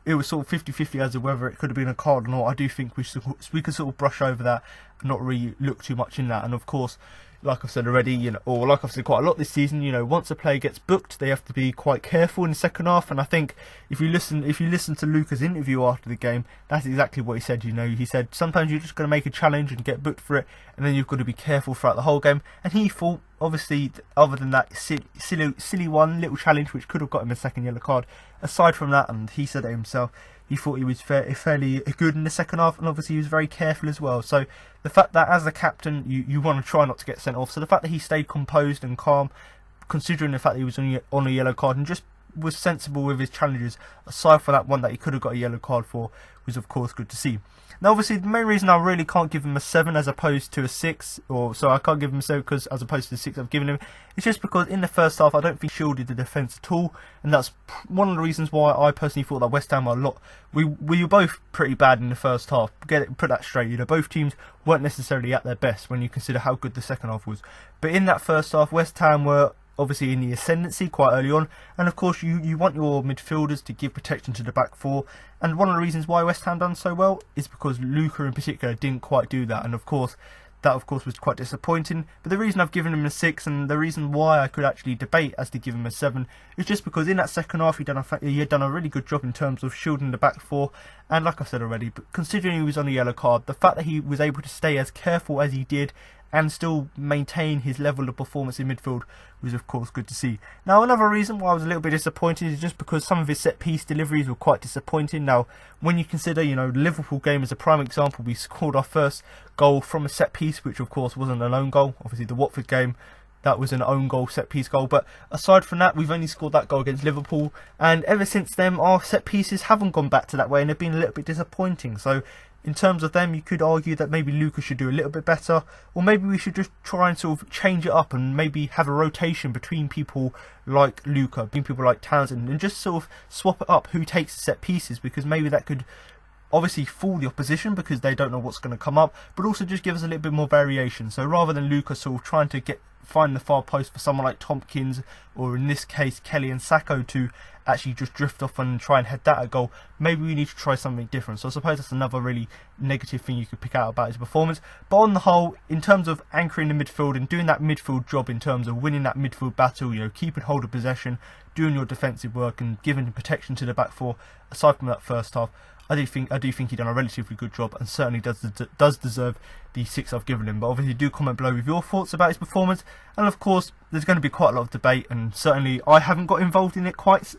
it was sort of 50-50 as to whether it could have been a card or not, I do think we could sort of brush over that and not really look too much in that. And of course, like I've said already, you know, or like I've said quite a lot this season, you know, once a player gets booked, they have to be quite careful in the second half. And I think if you listen to Luka's interview after the game, that's exactly what he said. You know, he said sometimes you're just going to make a challenge and get booked for it, and then you've got to be careful throughout the whole game. And he thought, obviously, other than that silly one little challenge which could have got him a second yellow card, aside from that, and he said it himself, he thought he was fairly good in the second half, and obviously he was very careful as well. So the fact that as a captain you want to try not to get sent off, so the fact that he stayed composed and calm, considering the fact that he was on a yellow card, and just was sensible with his challenges, aside from that one that he could have got a yellow card for, was of course good to see. Now, obviously, the main reason I really can't give him a 7 as opposed to a 6, so I can't give him a 7 because as opposed to the 6 I've given him, it's just because in the first half I don't think he shielded the defence at all, and that's one of the reasons why I personally thought that West Ham were we were both pretty bad in the first half. Put that straight, you know, both teams weren't necessarily at their best when you consider how good the second half was. But in that first half, West Ham were obviously in the ascendancy quite early on, and of course you want your midfielders to give protection to the back four, and one of the reasons why West Ham done so well is because Luka in particular didn't quite do that, and of course that was quite disappointing. But the reason I've given him a 6, and the reason why I could actually debate as to give him a 7, is just because in that second half he had done a really good job in terms of shielding the back four, and like I said already, but considering he was on a yellow card, the fact that he was able to stay as careful as he did and still maintain his level of performance in midfield was of course good to see. Now, another reason why I was a little bit disappointed is just because some of his set piece deliveries were quite disappointing. Now, when you consider, you know, the Liverpool game as a prime example, we scored our first goal from a set piece, which of course wasn't an own goal. Obviously the Watford game, that was an own goal, set piece goal, but aside from that, we've only scored that goal against Liverpool, and ever since then our set pieces haven't gone back to that way, and they've been a little bit disappointing. So in terms of them, you could argue that maybe Luka should do a little bit better, or maybe we should just try and sort of change it up and maybe have a rotation between people like Luka, between people like Townsend, and just sort of swap it up who takes the set pieces, because maybe that could obviously fool the opposition because they don't know what's going to come up, but also just give us a little bit more variation. So rather than Lucas sort of trying to find the far post for someone like Tompkins, or in this case Kelly and Sacco, to actually just drift off and try and head that at goal, maybe we need to try something different. So I suppose that's another really negative thing you could pick out about his performance. But on the whole, in terms of anchoring the midfield and doing that midfield job in terms of winning that midfield battle, you know, keeping hold of possession, doing your defensive work and giving protection to the back four, aside from that first half, I do think he done a relatively good job, and certainly does deserve the 6 I've given him. But obviously do comment below with your thoughts about his performance, and of course there's going to be quite a lot of debate, and certainly I haven't got involved in it quite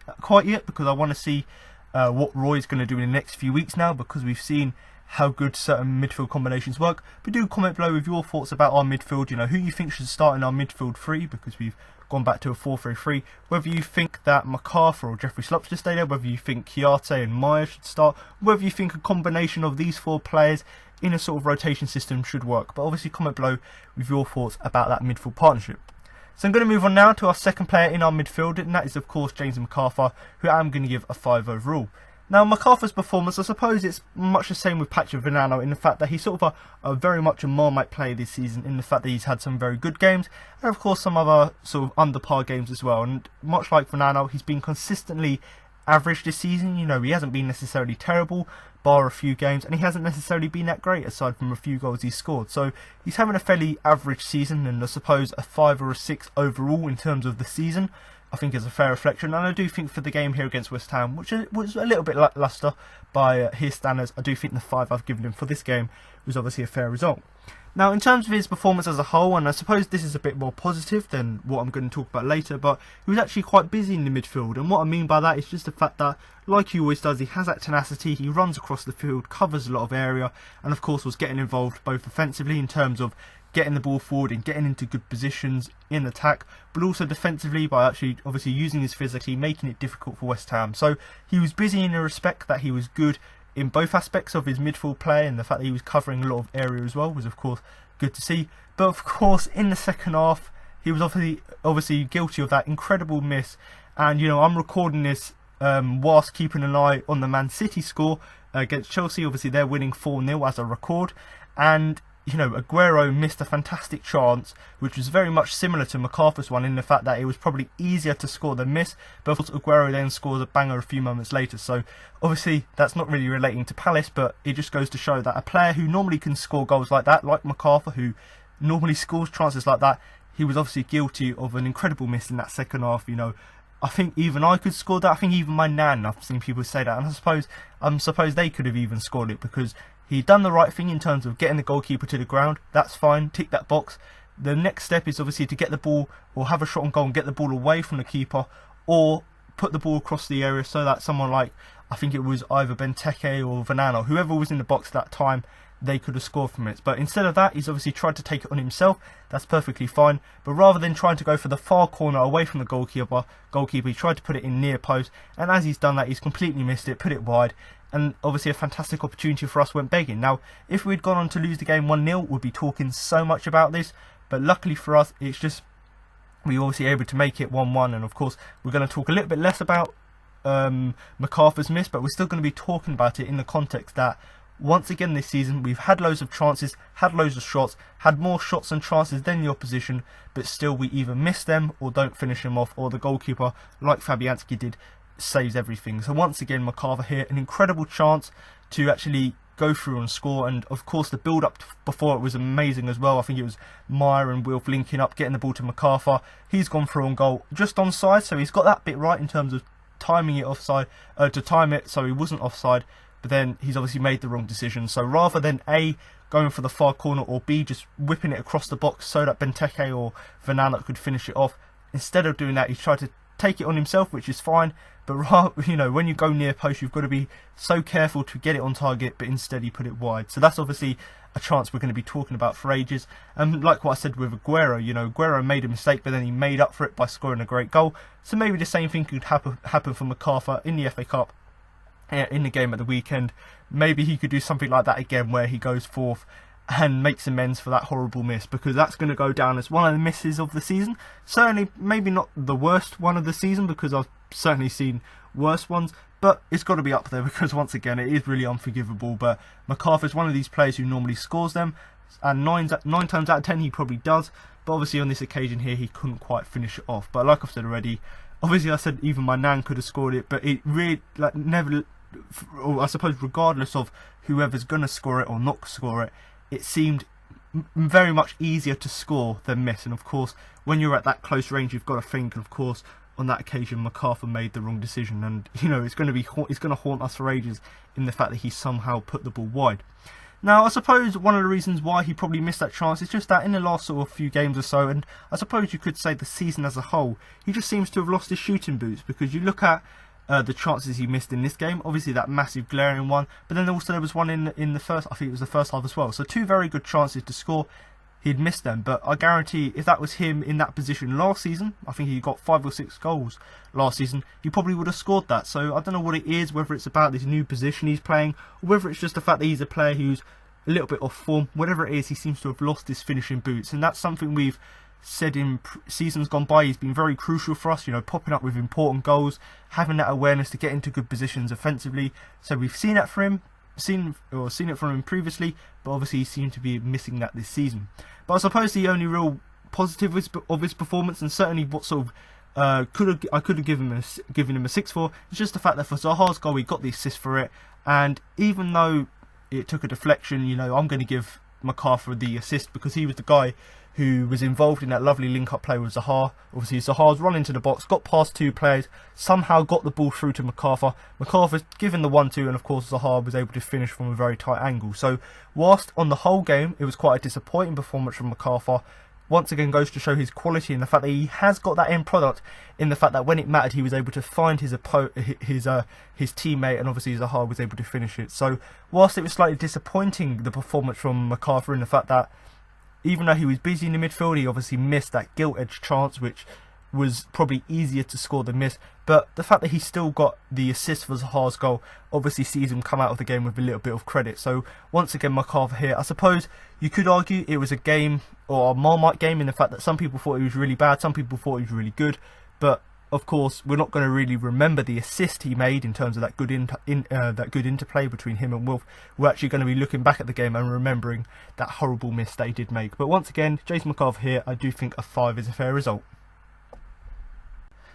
yet, because I want to see what Roy's going to do in the next few weeks now, because we've seen how good certain midfield combinations work. But do comment below with your thoughts about our midfield, you know, who you think should start in our midfield three, because we've gone back to a 4-3-3, whether you think that McArthur or Jeffrey Schlupp should stay there, whether you think Guaita and Meyer should start, whether you think a combination of these 4 players in a sort of rotation system should work. But obviously comment below with your thoughts about that midfield partnership. So I'm going to move on now to our second player in our midfield, and that is of course James McArthur, who I'm going to give a 5 overall. Now, McArthur's performance, I suppose it's much the same with Patrick Vanano, in the fact that he's sort of a very much a Marmite player this season, in the fact that he's had some very good games, and of course some other sort of under par games as well. And much like Vanano, he's been consistently average this season. You know, he hasn't been necessarily terrible, bar a few games, and he hasn't necessarily been that great aside from a few goals he's scored. So he's having a fairly average season, and I suppose a 5 or a 6 overall in terms of the season, I think is a fair reflection. And I do think for the game here against West Ham, which was a little bit lacklustre by his standards, I do think the 5 I've given him for this game was obviously a fair result. Now, in terms of his performance as a whole, and I suppose this is a bit more positive than what I'm going to talk about later, but he was actually quite busy in the midfield. And what I mean by that is just the fact that, like he always does, he has that tenacity, he runs across the field, covers a lot of area, and of course was getting involved both offensively in terms of getting the ball forward and getting into good positions in attack, but also defensively by actually obviously using his physicality, making it difficult for West Ham. So he was busy in the respect that he was good in both aspects of his midfield play, and the fact that he was covering a lot of area as well was of course good to see. But of course in the second half he was obviously guilty of that incredible miss, and you know, I'm recording this whilst keeping an eye on the Man City score against Chelsea. Obviously they're winning 4-0 as I record, and you know, Aguero missed a fantastic chance, which was very much similar to McArthur's one in the fact that it was probably easier to score than miss, but of course Aguero then scores a banger a few moments later. So obviously that's not really relating to Palace, but it just goes to show that a player who normally can score goals like that, like McArthur, who normally scores chances like that, he was obviously guilty of an incredible miss in that second half. You know, I think even I could score that. I think even my nan, I've seen people say that, and I suppose they could have even scored it, because he'd done the right thing in terms of getting the goalkeeper to the ground. That's fine, tick that box. The next step is obviously to get the ball, or have a shot on goal and get the ball away from the keeper, or put the ball across the area so that someone like, I think it was either Benteke or Vanano, whoever was in the box at that time, they could have scored from it. But instead of that, he's obviously tried to take it on himself. That's perfectly fine. But rather than trying to go for the far corner away from the goalkeeper, he tried to put it in near post, and as he's done that, he's completely missed it, put it wide. And obviously a fantastic opportunity for us went begging. Now, if we'd gone on to lose the game 1-0, we'd be talking so much about this. But luckily for us, it's just, we were obviously able to make it 1-1. And of course, we're going to talk a little bit less about McArthur's miss, but we're still going to be talking about it in the context that, once again this season, we've had loads of chances, had loads of shots, had more shots and chances than the opposition, but still we either miss them or don't finish them off, or the goalkeeper, like Fabianski did, saves everything. So once again, McArthur here, an incredible chance to actually go through and score. And of course the build up before it was amazing as well. I think it was Meyer and Wilf linking up, getting the ball to McArthur. He's gone through on goal, just onside, so he's got that bit right in terms of timing it offside, to time it so he wasn't offside. But then he's obviously made the wrong decision. So rather than A, going for the far corner, or B, just whipping it across the box so that Benteke or Vanana could finish it off, instead of doing that, he's tried to take it on himself, which is fine. But you know, when you go near post, you've got to be so careful to get it on target, but instead he put it wide. So that's obviously a chance we're going to be talking about for ages. And like what I said with Aguero, you know, Aguero made a mistake, but then he made up for it by scoring a great goal. So maybe the same thing could happen for McArthur in the FA Cup, in the game at the weekend. Maybe he could do something like that again, where he goes forth and makes amends for that horrible miss, because that's going to go down as one of the misses of the season. Certainly maybe not the worst one of the season, because I've certainly seen worse ones, but it's got to be up there because once again it is really unforgivable. But McArthur is one of these players who normally scores them, and nine times out of 10 he probably does, but obviously on this occasion here he couldn't quite finish it off. But like I've said already, obviously I said even my nan could have scored it, but it really, like, never, or I suppose regardless of whoever's going to score it or not score it, it seemed very much easier to score than miss. And of course when you're at that close range you've got to think, and of course on that occasion McArthur made the wrong decision, and you know it's going to haunt us for ages in the fact that he somehow put the ball wide. Now I suppose one of the reasons why he probably missed that chance is just that in the last sort of few games or so, and I suppose you could say the season as a whole, he just seems to have lost his shooting boots, because you look at the chances he missed in this game, obviously that massive glaring one, but then also there was one in the first, I think it was the first half as well, so two very good chances to score. He'd missed them, but I guarantee if that was him in that position last season, I think he got 5 or 6 goals last season, he probably would have scored that. So I don't know what it is, whether it's about this new position he's playing, or whether it's just the fact that he's a player who's a little bit off form. Whatever it is, he seems to have lost his finishing boots, and that's something we've said in seasons gone by. He's been very crucial for us, you know, popping up with important goals, having that awareness to get into good positions offensively. So we've seen that for him. Seen it from him previously, but obviously he seemed to be missing that this season. But I suppose the only real positive of his performance, and certainly what sort of I could have given him a 6 for, is just the fact that for Zaha's goal he got the assist for it, and even though it took a deflection, you know, I'm going to give McArthur the assist because he was the guy who was involved in that lovely link-up play with Zaha. Obviously Zaha's run into the box, got past 2 players, somehow got the ball through to McArthur. McArthur's given the 1-2, and of course Zaha was able to finish from a very tight angle. So whilst on the whole game it was quite a disappointing performance from McArthur, once again goes to show his quality and the fact that he has got that end product, in the fact that when it mattered he was able to find his teammate, and obviously Zaha was able to finish it. So whilst it was slightly disappointing, the performance from McArthur, in the fact that even though he was busy in the midfield, he obviously missed that gilt-edged chance, which was probably easier to score than miss. But the fact that he still got the assist for Zaha's goal obviously sees him come out of the game with a little bit of credit. So once again, McArthur here. I suppose you could argue it was a game, or a Marmite game, in the fact that some people thought he was really bad, some people thought he was really good. But of course, we're not going to really remember the assist he made in terms of that good interplay between him and Wilf. We're actually going to be looking back at the game and remembering that horrible miss that he did make. But once again, James McArthur here, I do think a 5 is a fair result.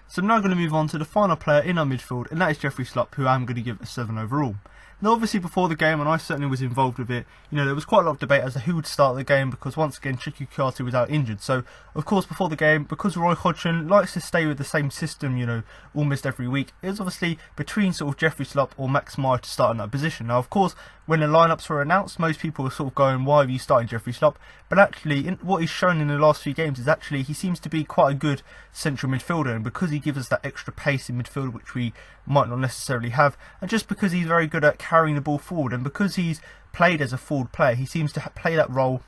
So I'm now going to move on to the final player in our midfield, and that is Jeffrey Schlupp, who I'm going to give a 7 overall. Now obviously before the game, and I certainly was involved with it, you know, there was quite a lot of debate as to who would start the game, because once again Chiku Kuyate was out injured. So of course before the game, because Roy Hodgson likes to stay with the same system, you know, almost every week, it was obviously between sort of Jeffrey Schlupp or Max Meyer to start in that position. Now of course when the lineups were announced, most people were sort of going, why are you starting Jeffrey Schlupp? But actually what he's shown in the last few games is actually he seems to be quite a good central midfielder, and because he gives us that extra pace in midfield which we might not necessarily have, and just because he's very good at carrying the ball forward, and because he's played as a forward player, he seems to play that role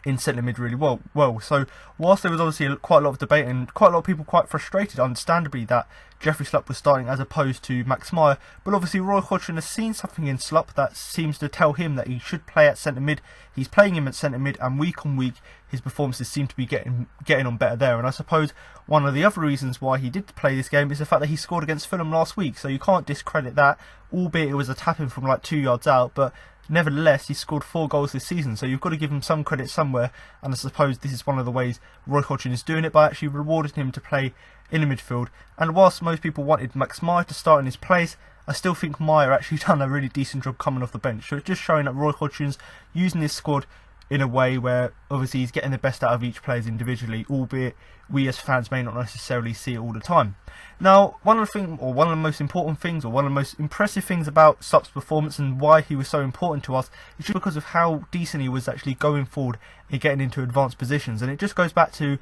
in centre mid really well. So whilst there was obviously quite a lot of debate and quite a lot of people quite frustrated, understandably, that Jeffrey Schlupp was starting as opposed to Max Meyer, but obviously Roy Hodgson has seen something in Schlupp that seems to tell him that he should play at centre mid. He's playing him at centre mid, and week on week his performances seem to be getting on better there. And I suppose one of the other reasons why he did play this game is the fact that he scored against Fulham last week, so you can't discredit that, albeit it was a tap in from like 2 yards out, but nevertheless he scored 4 goals this season, so you've got to give him some credit somewhere. And I suppose this is one of the ways Roy Hodgson is doing it, by actually rewarding him to play in the midfield. And whilst most people wanted Max Meyer to start in his place, I still think Meyer actually done a really decent job coming off the bench. So it's just showing that Roy Hodgson's using his squad in a way where obviously he's getting the best out of each player individually, albeit we as fans may not necessarily see it all the time. Now, one of the most important things, or one of the most impressive things about Schlupp's performance and why he was so important to us, is just because of how decent he was actually going forward and getting into advanced positions. And it just goes back to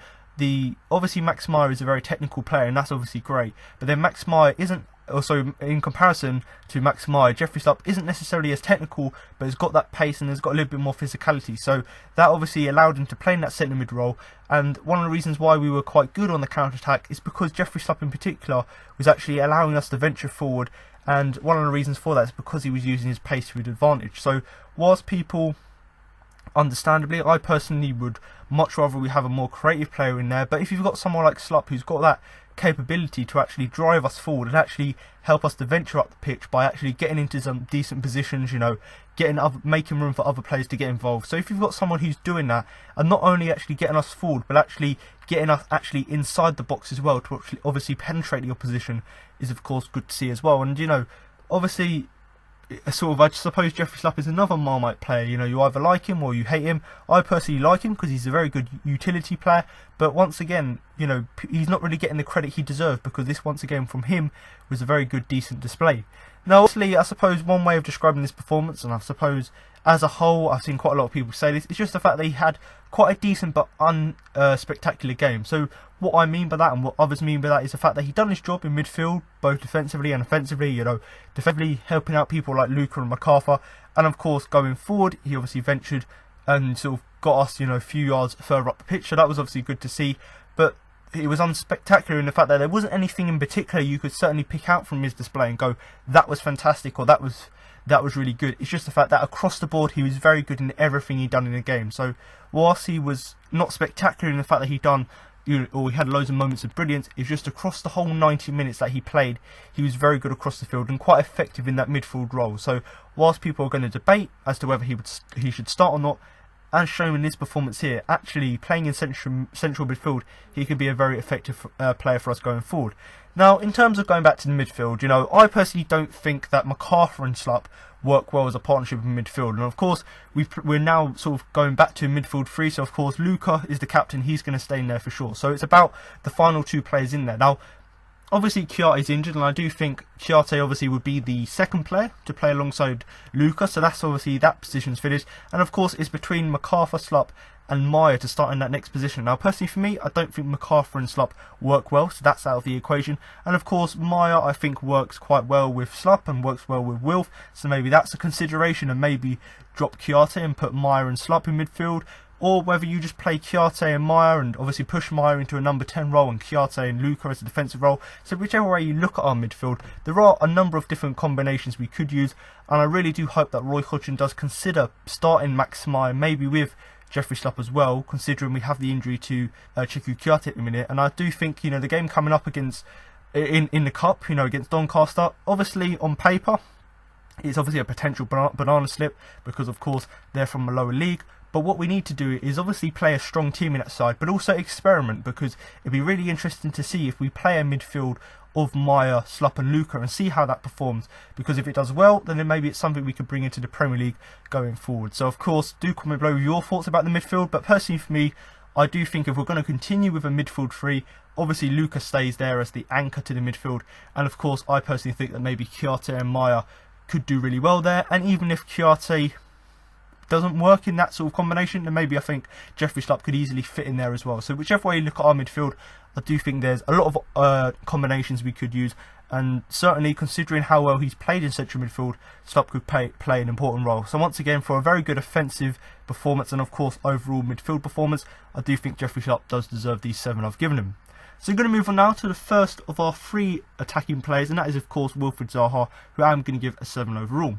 obviously Max Meyer is a very technical player, and that's obviously great, but then Max Meyer isn't, also in comparison to Max Meyer, Jeffrey Schlupp isn't necessarily as technical, but has got that pace and has got a little bit more physicality, so that obviously allowed him to play in that centre mid role. And one of the reasons why we were quite good on the counter-attack is because Jeffrey Schlupp in particular was actually allowing us to venture forward, and one of the reasons for that is because he was using his pace to his advantage. So whilst people, understandably, I personally would much rather we have a more creative player in there, but if you've got someone like Schlupp who's got that capability to actually drive us forward and actually help us to venture up the pitch by actually getting into some decent positions, you know, making room for other players to get involved. So if you've got someone who's doing that and not only actually getting us forward but actually getting us actually inside the box as well to actually obviously penetrate the opposition is of course good to see as well. And you know, obviously sort of, I suppose Jeffrey Schlupp is another Marmite player. You know, you either like him or you hate him. I personally like him because he's a very good utility player, but once again, you know, he's not really getting the credit he deserves, because this once again from him was a very good, decent display. Now obviously, I suppose one way of describing this performance, and I suppose as a whole I've seen quite a lot of people say this, it's just the fact that he had quite a decent but unspectacular game. So what I mean by that and what others mean by that is the fact that he done his job in midfield, both defensively and offensively. You know, defensively helping out people like Luka and McArthur, and of course going forward he obviously ventured and sort of got us, you know, a few yards further up the pitch, so that was obviously good to see. But it was unspectacular in the fact that there wasn't anything in particular you could certainly pick out from his display and go, that was fantastic, or that was really good. It's just the fact that across the board he was very good in everything he'd done in the game. So whilst he was not spectacular in the fact that he'd done, you know, or he had loads of moments of brilliance, it's just across the whole 90 minutes that he played, he was very good across the field and quite effective in that midfield role. So whilst people are going to debate as to whether he should start or not, as shown in this performance here, actually playing in central midfield, he could be a very effective player for us going forward. Now, in terms of going back to the midfield, you know, I personally don't think that McArthur and Schlupp work well as a partnership in midfield. And of course, we're now sort of going back to midfield three. So of course, Luka is the captain; he's going to stay in there for sure. So it's about the final two players in there now. Obviously, Guaita is injured, and I do think Guaita obviously would be the second player to play alongside Luka, so that's obviously that position's finished. And of course, it's between McArthur, Schlupp and Meyer to start in that next position. Now, personally for me, I don't think McArthur and Schlupp work well, so that's out of the equation. And of course, Meyer I think works quite well with Schlupp and works well with Wilf, so maybe that's a consideration, and maybe drop Guaita and put Meyer and Schlupp in midfield. Or whether you just play Guaita and Meyer and obviously push Meyer into a number 10 role and Guaita and Luka as a defensive role. So whichever way you look at our midfield, there are a number of different combinations we could use, and I really do hope that Roy Hodgson does consider starting Max Meyer, maybe with Jeffrey Schlupp as well, considering we have the injury to Chiku Guaita at the minute. And I do think, you know, the game coming up against in the Cup, you know, against Doncaster, obviously on paper it's obviously a potential banana slip because of course they're from a lower league. But what we need to do is obviously play a strong team in that side, but also experiment, because it'd be really interesting to see if we play a midfield of Meyer, Schlupp and Luka and see how that performs. Because if it does well, then maybe it's something we could bring into the Premier League going forward. So of course, do comment below with your thoughts about the midfield. But personally for me, I do think if we're going to continue with a midfield three, obviously Luka stays there as the anchor to the midfield. And of course, I personally think that maybe Guaita and Meyer could do really well there. And even if Guaita doesn't work in that sort of combination, then maybe I think Jeffrey Schlupp could easily fit in there as well. So whichever way you look at our midfield, I do think there's a lot of combinations we could use, and certainly considering how well he's played in central midfield, Schlupp could play an important role. So once again, for a very good offensive performance and of course overall midfield performance, I do think Jeffrey Schlupp does deserve these 7 I've given him. So I'm going to move on now to the first of our 3 attacking players, and that is of course Wilfried Zaha, who I'm going to give a 7 overall.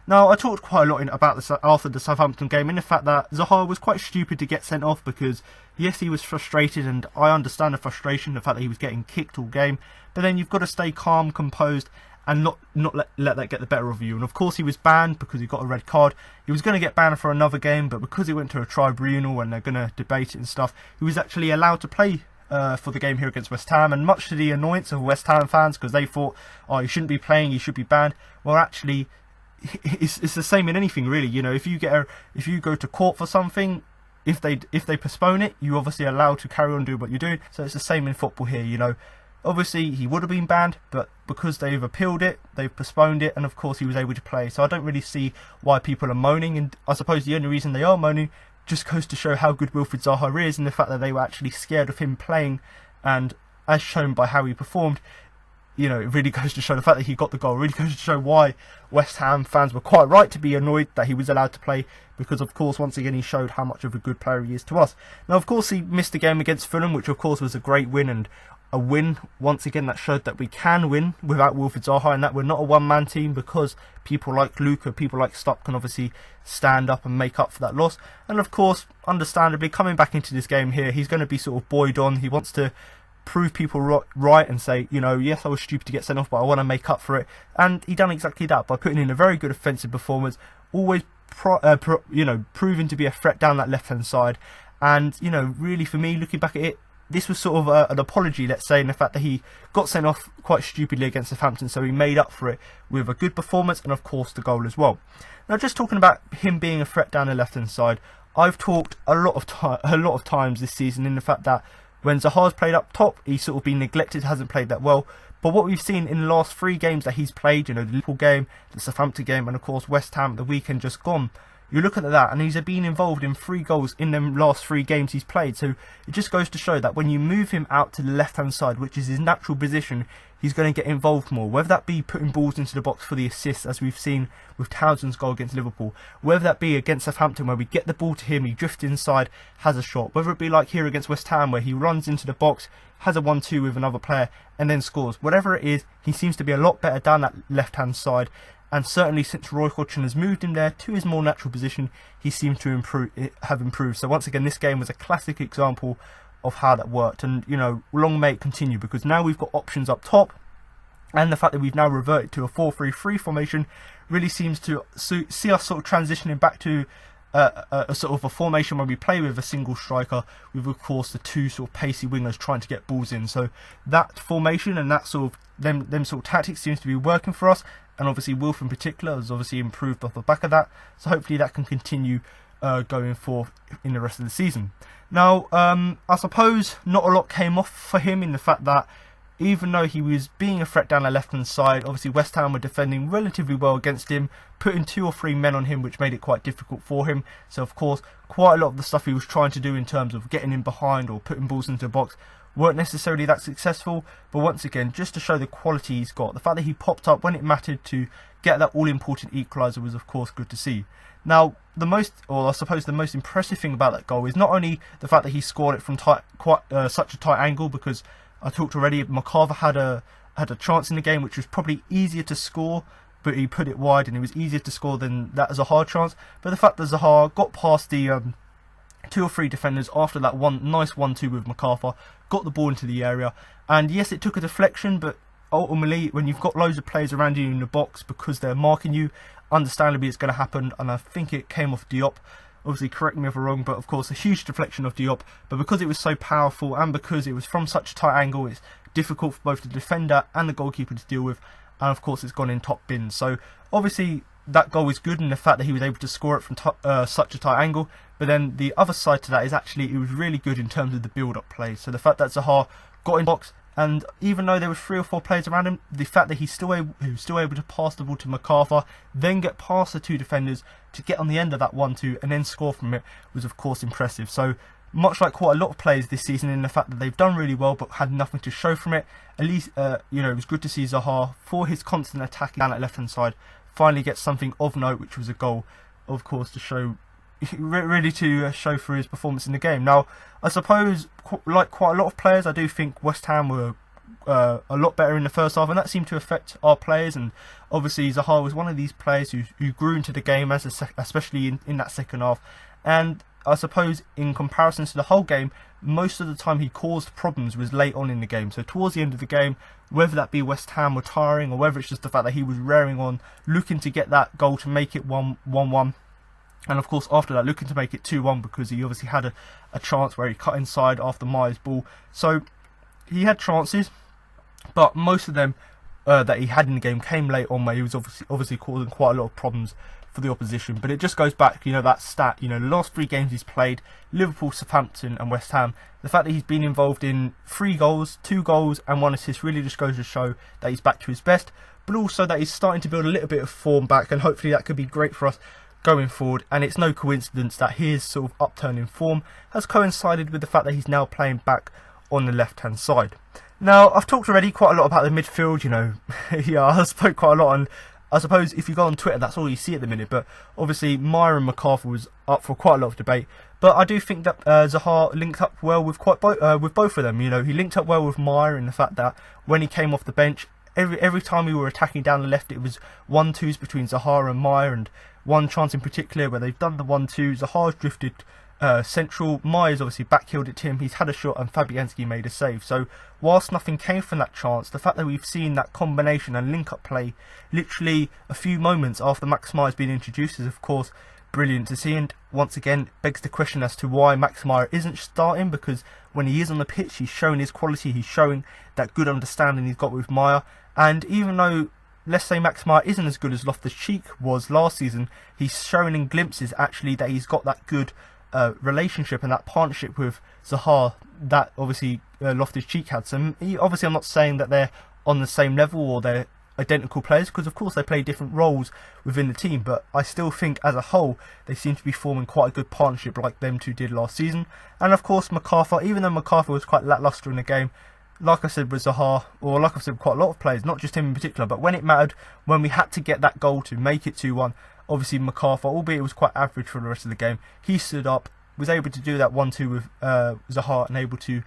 Now, I talked quite a lot about this after the Southampton game, in the fact that Zaha was quite stupid to get sent off, because yes, he was frustrated, and I understand the frustration, the fact that he was getting kicked all game, but then you've got to stay calm, composed, and not let that get the better of you. And of course he was banned because he got a red card. He was going to get banned for another game, but because he went to a tribunal and they're going to debate it and stuff, he was actually allowed to play for the game here against West Ham, and much to the annoyance of West Ham fans, because they thought, oh, he shouldn't be playing, he should be banned. Well, actually, it's the same in anything really. You know, if you go to court for something, if they postpone it, you're obviously allowed to carry on doing what you're doing. So it's the same in football here. You know, obviously he would have been banned, but because they've appealed it, they've postponed it, and of course he was able to play. So I don't really see why people are moaning, and I suppose the only reason they are moaning just goes to show how good Wilfried Zaha is, and the fact that they were actually scared of him playing, and as shown by how he performed, you know, it really goes to show the fact that he got the goal, really goes to show why West Ham fans were quite right to be annoyed that he was allowed to play, because of course once again he showed how much of a good player he is to us. Now of course he missed the game against Fulham, which of course was a great win, and a win once again that showed that we can win without Wilfried Zaha, and that we're not a one-man team, because people like Luka, people like Schlupp can obviously stand up and make up for that loss. And of course, understandably, coming back into this game here, he's going to be sort of buoyed on. He wants to prove people right and say, you know, yes, I was stupid to get sent off, but I want to make up for it. And he done exactly that by putting in a very good offensive performance, always proving to be a threat down that left hand side. And, you know, really for me, looking back at it, this was sort of an apology, let's say, in the fact that he got sent off quite stupidly against Southampton, so he made up for it with a good performance and, of course, the goal as well. Now, just talking about him being a threat down the left-hand side, I've talked a lot of times this season in the fact that when Zaha's played up top, he's sort of been neglected, hasn't played that well. But what we've seen in the last 3 games that he's played, you know, the Liverpool game, the Southampton game, and, of course, West Ham the weekend just gone, you look at that and he's been involved in 3 goals in them last 3 games he's played. So it just goes to show that when you move him out to the left hand side, which is his natural position, he's going to get involved more. Whether that be putting balls into the box for the assists, as we've seen with Townsend's goal against Liverpool. Whether that be against Southampton, where we get the ball to him, he drifts inside, has a shot. Whether it be like here against West Ham, where he runs into the box, has a 1-2 with another player, and then scores. Whatever it is, he seems to be a lot better down that left hand side. And certainly since Roy Hodgson has moved him there to his more natural position, he seems to have improved. So once again, this game was a classic example of how that worked. And, you know, long may it continue, because now we've got options up top. And the fact that we've now reverted to a 4-3-3 formation really seems to see us sort of transitioning back to a sort of a formation where we play with a single striker, with, of course, the 2 sort of pacey wingers trying to get balls in. So that formation and that sort of them sort of tactics seems to be working for us. And obviously Wilf in particular has obviously improved off the back of that. So hopefully that can continue going forth in the rest of the season. Now, I suppose not a lot came off for him in the fact that even though he was being a threat down the left-hand side, obviously West Ham were defending relatively well against him, putting 2 or 3 men on him, which made it quite difficult for him. So, of course, quite a lot of the stuff he was trying to do in terms of getting in behind or putting balls into the box weren't necessarily that successful. But once again, just to show the quality he's got, the fact that he popped up when it mattered to get that all-important equaliser was, of course, good to see. Now, the most impressive thing about that goal is not only the fact that he scored it from such a tight angle, because I talked already, McArthur had a chance in the game which was probably easier to score, but he put it wide and it was easier to score than that as a hard chance. But the fact that Zaha got past the 2 or 3 defenders after that nice 1-2 with McArthur, got the ball into the area, and yes, it took a deflection, but ultimately when you've got loads of players around you in the box because they're marking you, understandably it's going to happen. And I think it came off Diop. Obviously, correct me if I'm wrong, but of course a huge deflection of Diop. But because it was so powerful and because it was from such a tight angle, it's difficult for both the defender and the goalkeeper to deal with. And of course, it's gone in top bin. So obviously that goal is good, and the fact that he was able to score it from such a tight angle. But then the other side to that is actually it was really good in terms of the build-up play. So the fact that Zaha got in the box, and even though there were 3 or 4 players around him, the fact that he was still able to pass the ball to McArthur, then get past the 2 defenders to get on the end of that 1-2 and then score from it was, of course, impressive. So much like quite a lot of players this season, in the fact that they've done really well but had nothing to show from it, at least you know, it was good to see Zaha, for his constant attacking down that left-hand side, finally get something of note, which was a goal, of course, to show for his performance in the game. Now, I suppose, like quite a lot of players, I do think West Ham were a lot better in the first half, and that seemed to affect our players. And obviously Zaha was one of these players who grew into the game, especially in that second half. And I suppose in comparison to the whole game, most of the time he caused problems was late on in the game. So towards the end of the game, whether that be West Ham were tiring, or whether it's just the fact that he was raring on, looking to get that goal to make it 1-1. And of course after that looking to make it 2-1, because he obviously had a chance where he cut inside after Meyer's ball. So he had chances, but most of them that he had in the game came late on, where he was obviously causing quite a lot of problems for the opposition. But it just goes back, you know, that stat, you know, the last 3 games he's played, Liverpool, Southampton and West Ham, the fact that he's been involved in 3 goals, 2 goals and 1 assist really just goes to show that he's back to his best, but also that he's starting to build a little bit of form back, and hopefully that could be great for us going forward. And it's no coincidence that his sort of upturn in form has coincided with the fact that he's now playing back on the left hand side. Now, I've talked already quite a lot about the midfield, you know. Yeah, I spoke quite a lot, and I suppose if you go on Twitter, that's all you see at the minute. But obviously Meyer and McArthur was up for quite a lot of debate, but I do think that Zaha linked up well with both of them. You know, he linked up well with Meyer in the fact that when he came off the bench, every time we were attacking down the left, it was 1-2s between Zaha and Meyer, and one chance in particular where they've done the 1-2, Zaha's drifted central. Meyer's obviously backheeled it to him. He's had a shot and Fabianski made a save. So whilst nothing came from that chance, the fact that we've seen that combination and link-up play literally a few moments after Max Meyer's been introduced is of course brilliant to see, and once again begs the question as to why Max Meyer isn't starting, because when he is on the pitch he's showing his quality, he's showing that good understanding he's got with Meyer. And even though, let's say, Max Meyer isn't as good as Loftus-Cheek was last season, he's showing in glimpses actually that he's got that good relationship and that partnership with Zaha that obviously Loftus-Cheek had. So obviously I'm not saying that they're on the same level or they're identical players, because of course they play different roles within the team, but I still think as a whole they seem to be forming quite a good partnership like them two did last season. And of course McArthur, even though McArthur was quite lacklustre in the game, like I said with Zaha, or like I've said with quite a lot of players, not just him in particular, but when it mattered, when we had to get that goal to make it 2-1, obviously McArthur, albeit it was quite average for the rest of the game, he stood up, was able to do that 1-2 with Zaha and able to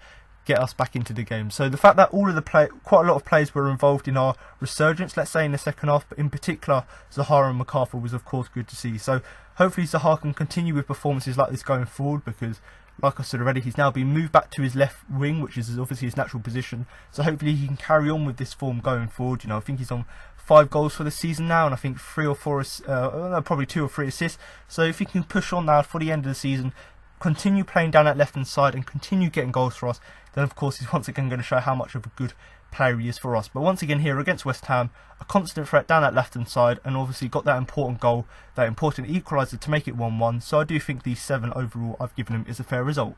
get us back into the game. So the fact that all of the quite a lot of players were involved in our resurgence, let's say in the second half, but in particular Zaha and McArthur, was of course good to see. So hopefully Zaha can continue with performances like this going forward, because like I said already, he's now been moved back to his left wing, which is obviously his natural position. So hopefully he can carry on with this form going forward. You know, I think he's on 5 goals for the season now, and I think 3 or 4, probably 2 or 3 assists. So if he can push on now for the end of the season, continue playing down that left hand side and continue getting goals for us, then of course he's once again going to show how much of a good player he is for us. But once again here against West Ham, a constant threat down that left hand side, and obviously got that important goal, that important equaliser to make it 1-1. So I do think the 7 overall I've given him is a fair result.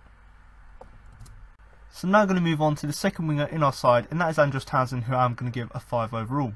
So now I'm going to move on to the second winger in our side, and that is Andros Townsend, who I'm going to give a 5 overall.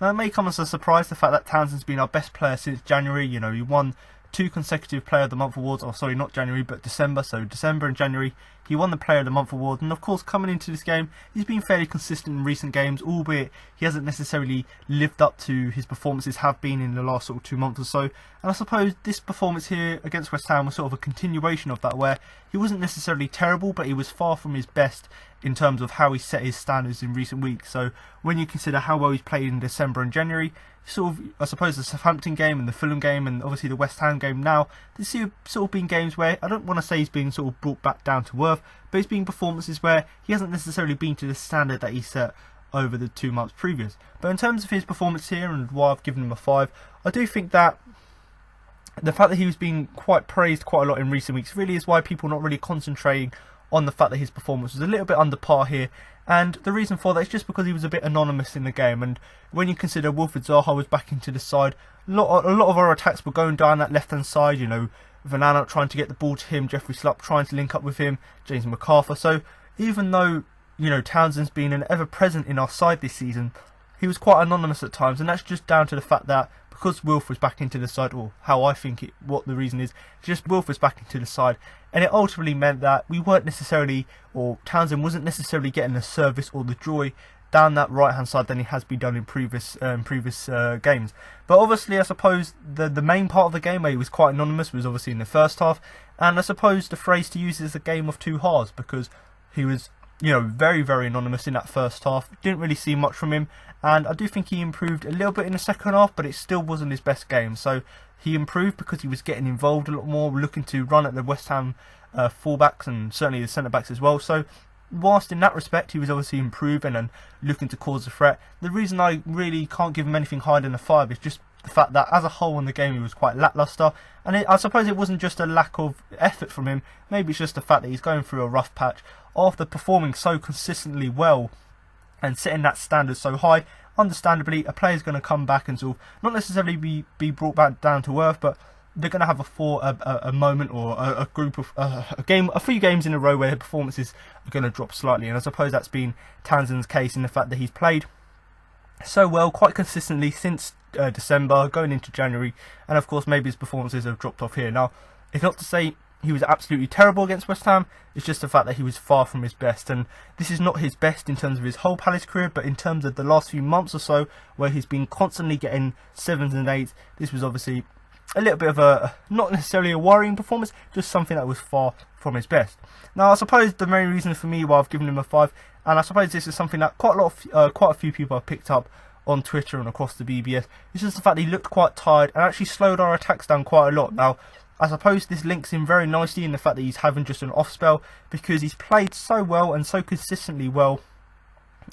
Now it may come as a surprise the fact that Townsend's been our best player since January. You know, he won 2 consecutive Player of the Month awards, or sorry, not January, but December. So December and January, he won the Player of the Month award, and of course coming into this game, he's been fairly consistent in recent games, albeit he hasn't necessarily lived up to his performances have been in the last sort of 2 months or so. And I suppose this performance here against West Ham was sort of a continuation of that, where he wasn't necessarily terrible, but he was far from his best in terms of how he set his standards in recent weeks. So when you consider how well he's played in December and January, sort of, I suppose the Southampton game and the Fulham game and obviously the West Ham game now, these have sort of been games where I don't want to say he's been sort of brought back down to earth, but it's been performances where he hasn't necessarily been to the standard that he set over the 2 months previous. But in terms of his performance here and why I've given him a 5, I do think that the fact that he was being quite praised quite a lot in recent weeks really is why people are not really concentrating on the fact that his performance was a little bit under par here. And the reason for that is just because he was a bit anonymous in the game. And when you consider Wilfried Zaha was back into the side, a lot of our attacks were going down that left hand side. You know, Van Aanholt trying to get the ball to him, Jeffrey Schlupp trying to link up with him, James McArthur. So even though, you know, Townsend's been an ever present in our side this season, he was quite anonymous at times, and that's just down to the fact that because Wilf was back into the side, or how I think it, what the reason is, just Wilf was back into the side, and it ultimately meant that we weren't necessarily, or Townsend wasn't necessarily getting the service or the joy down that right hand side than he has been done in previous games. But obviously I suppose the main part of the game where he was quite anonymous was obviously in the first half, and I suppose the phrase to use is a game of 2 halves, because he was, you know, very, very anonymous in that first half. Didn't really see much from him, and I do think he improved a little bit in the second half, but it still wasn't his best game. So he improved because he was getting involved a lot more, looking to run at the West Ham fullbacks and certainly the centre backs as well. So whilst in that respect he was obviously improving and looking to cause a threat, the reason I really can't give him anything higher than a 5 is just the fact that as a whole in the game he was quite lacklustre, and I suppose it wasn't just a lack of effort from him, maybe it's just the fact that he's going through a rough patch after performing so consistently well and setting that standard so high. Understandably, a player's going to come back and sort of not necessarily be brought back down to earth, but they're going to have a moment or a group of a few games in a row where their performances are going to drop slightly, and I suppose that's been Townsend's case in the fact that he's played so well quite consistently since December going into January, and of course maybe his performances have dropped off here. Now, it's not to say he was absolutely terrible against West Ham, it's just the fact that he was far from his best, and this is not his best in terms of his whole Palace career, but in terms of the last few months or so where he's been constantly getting 7s and 8s, this was obviously a little bit of a, not necessarily a worrying performance, just something that was far from his best. Now I suppose the main reason for me why I've given him a 5, and I suppose this is something that quite a few people have picked up on Twitter and across the BBS, it's just the fact that he looked quite tired and actually slowed our attacks down quite a lot. Now, I suppose this links in very nicely in the fact that he's having just an off spell, because he's played so well and so consistently well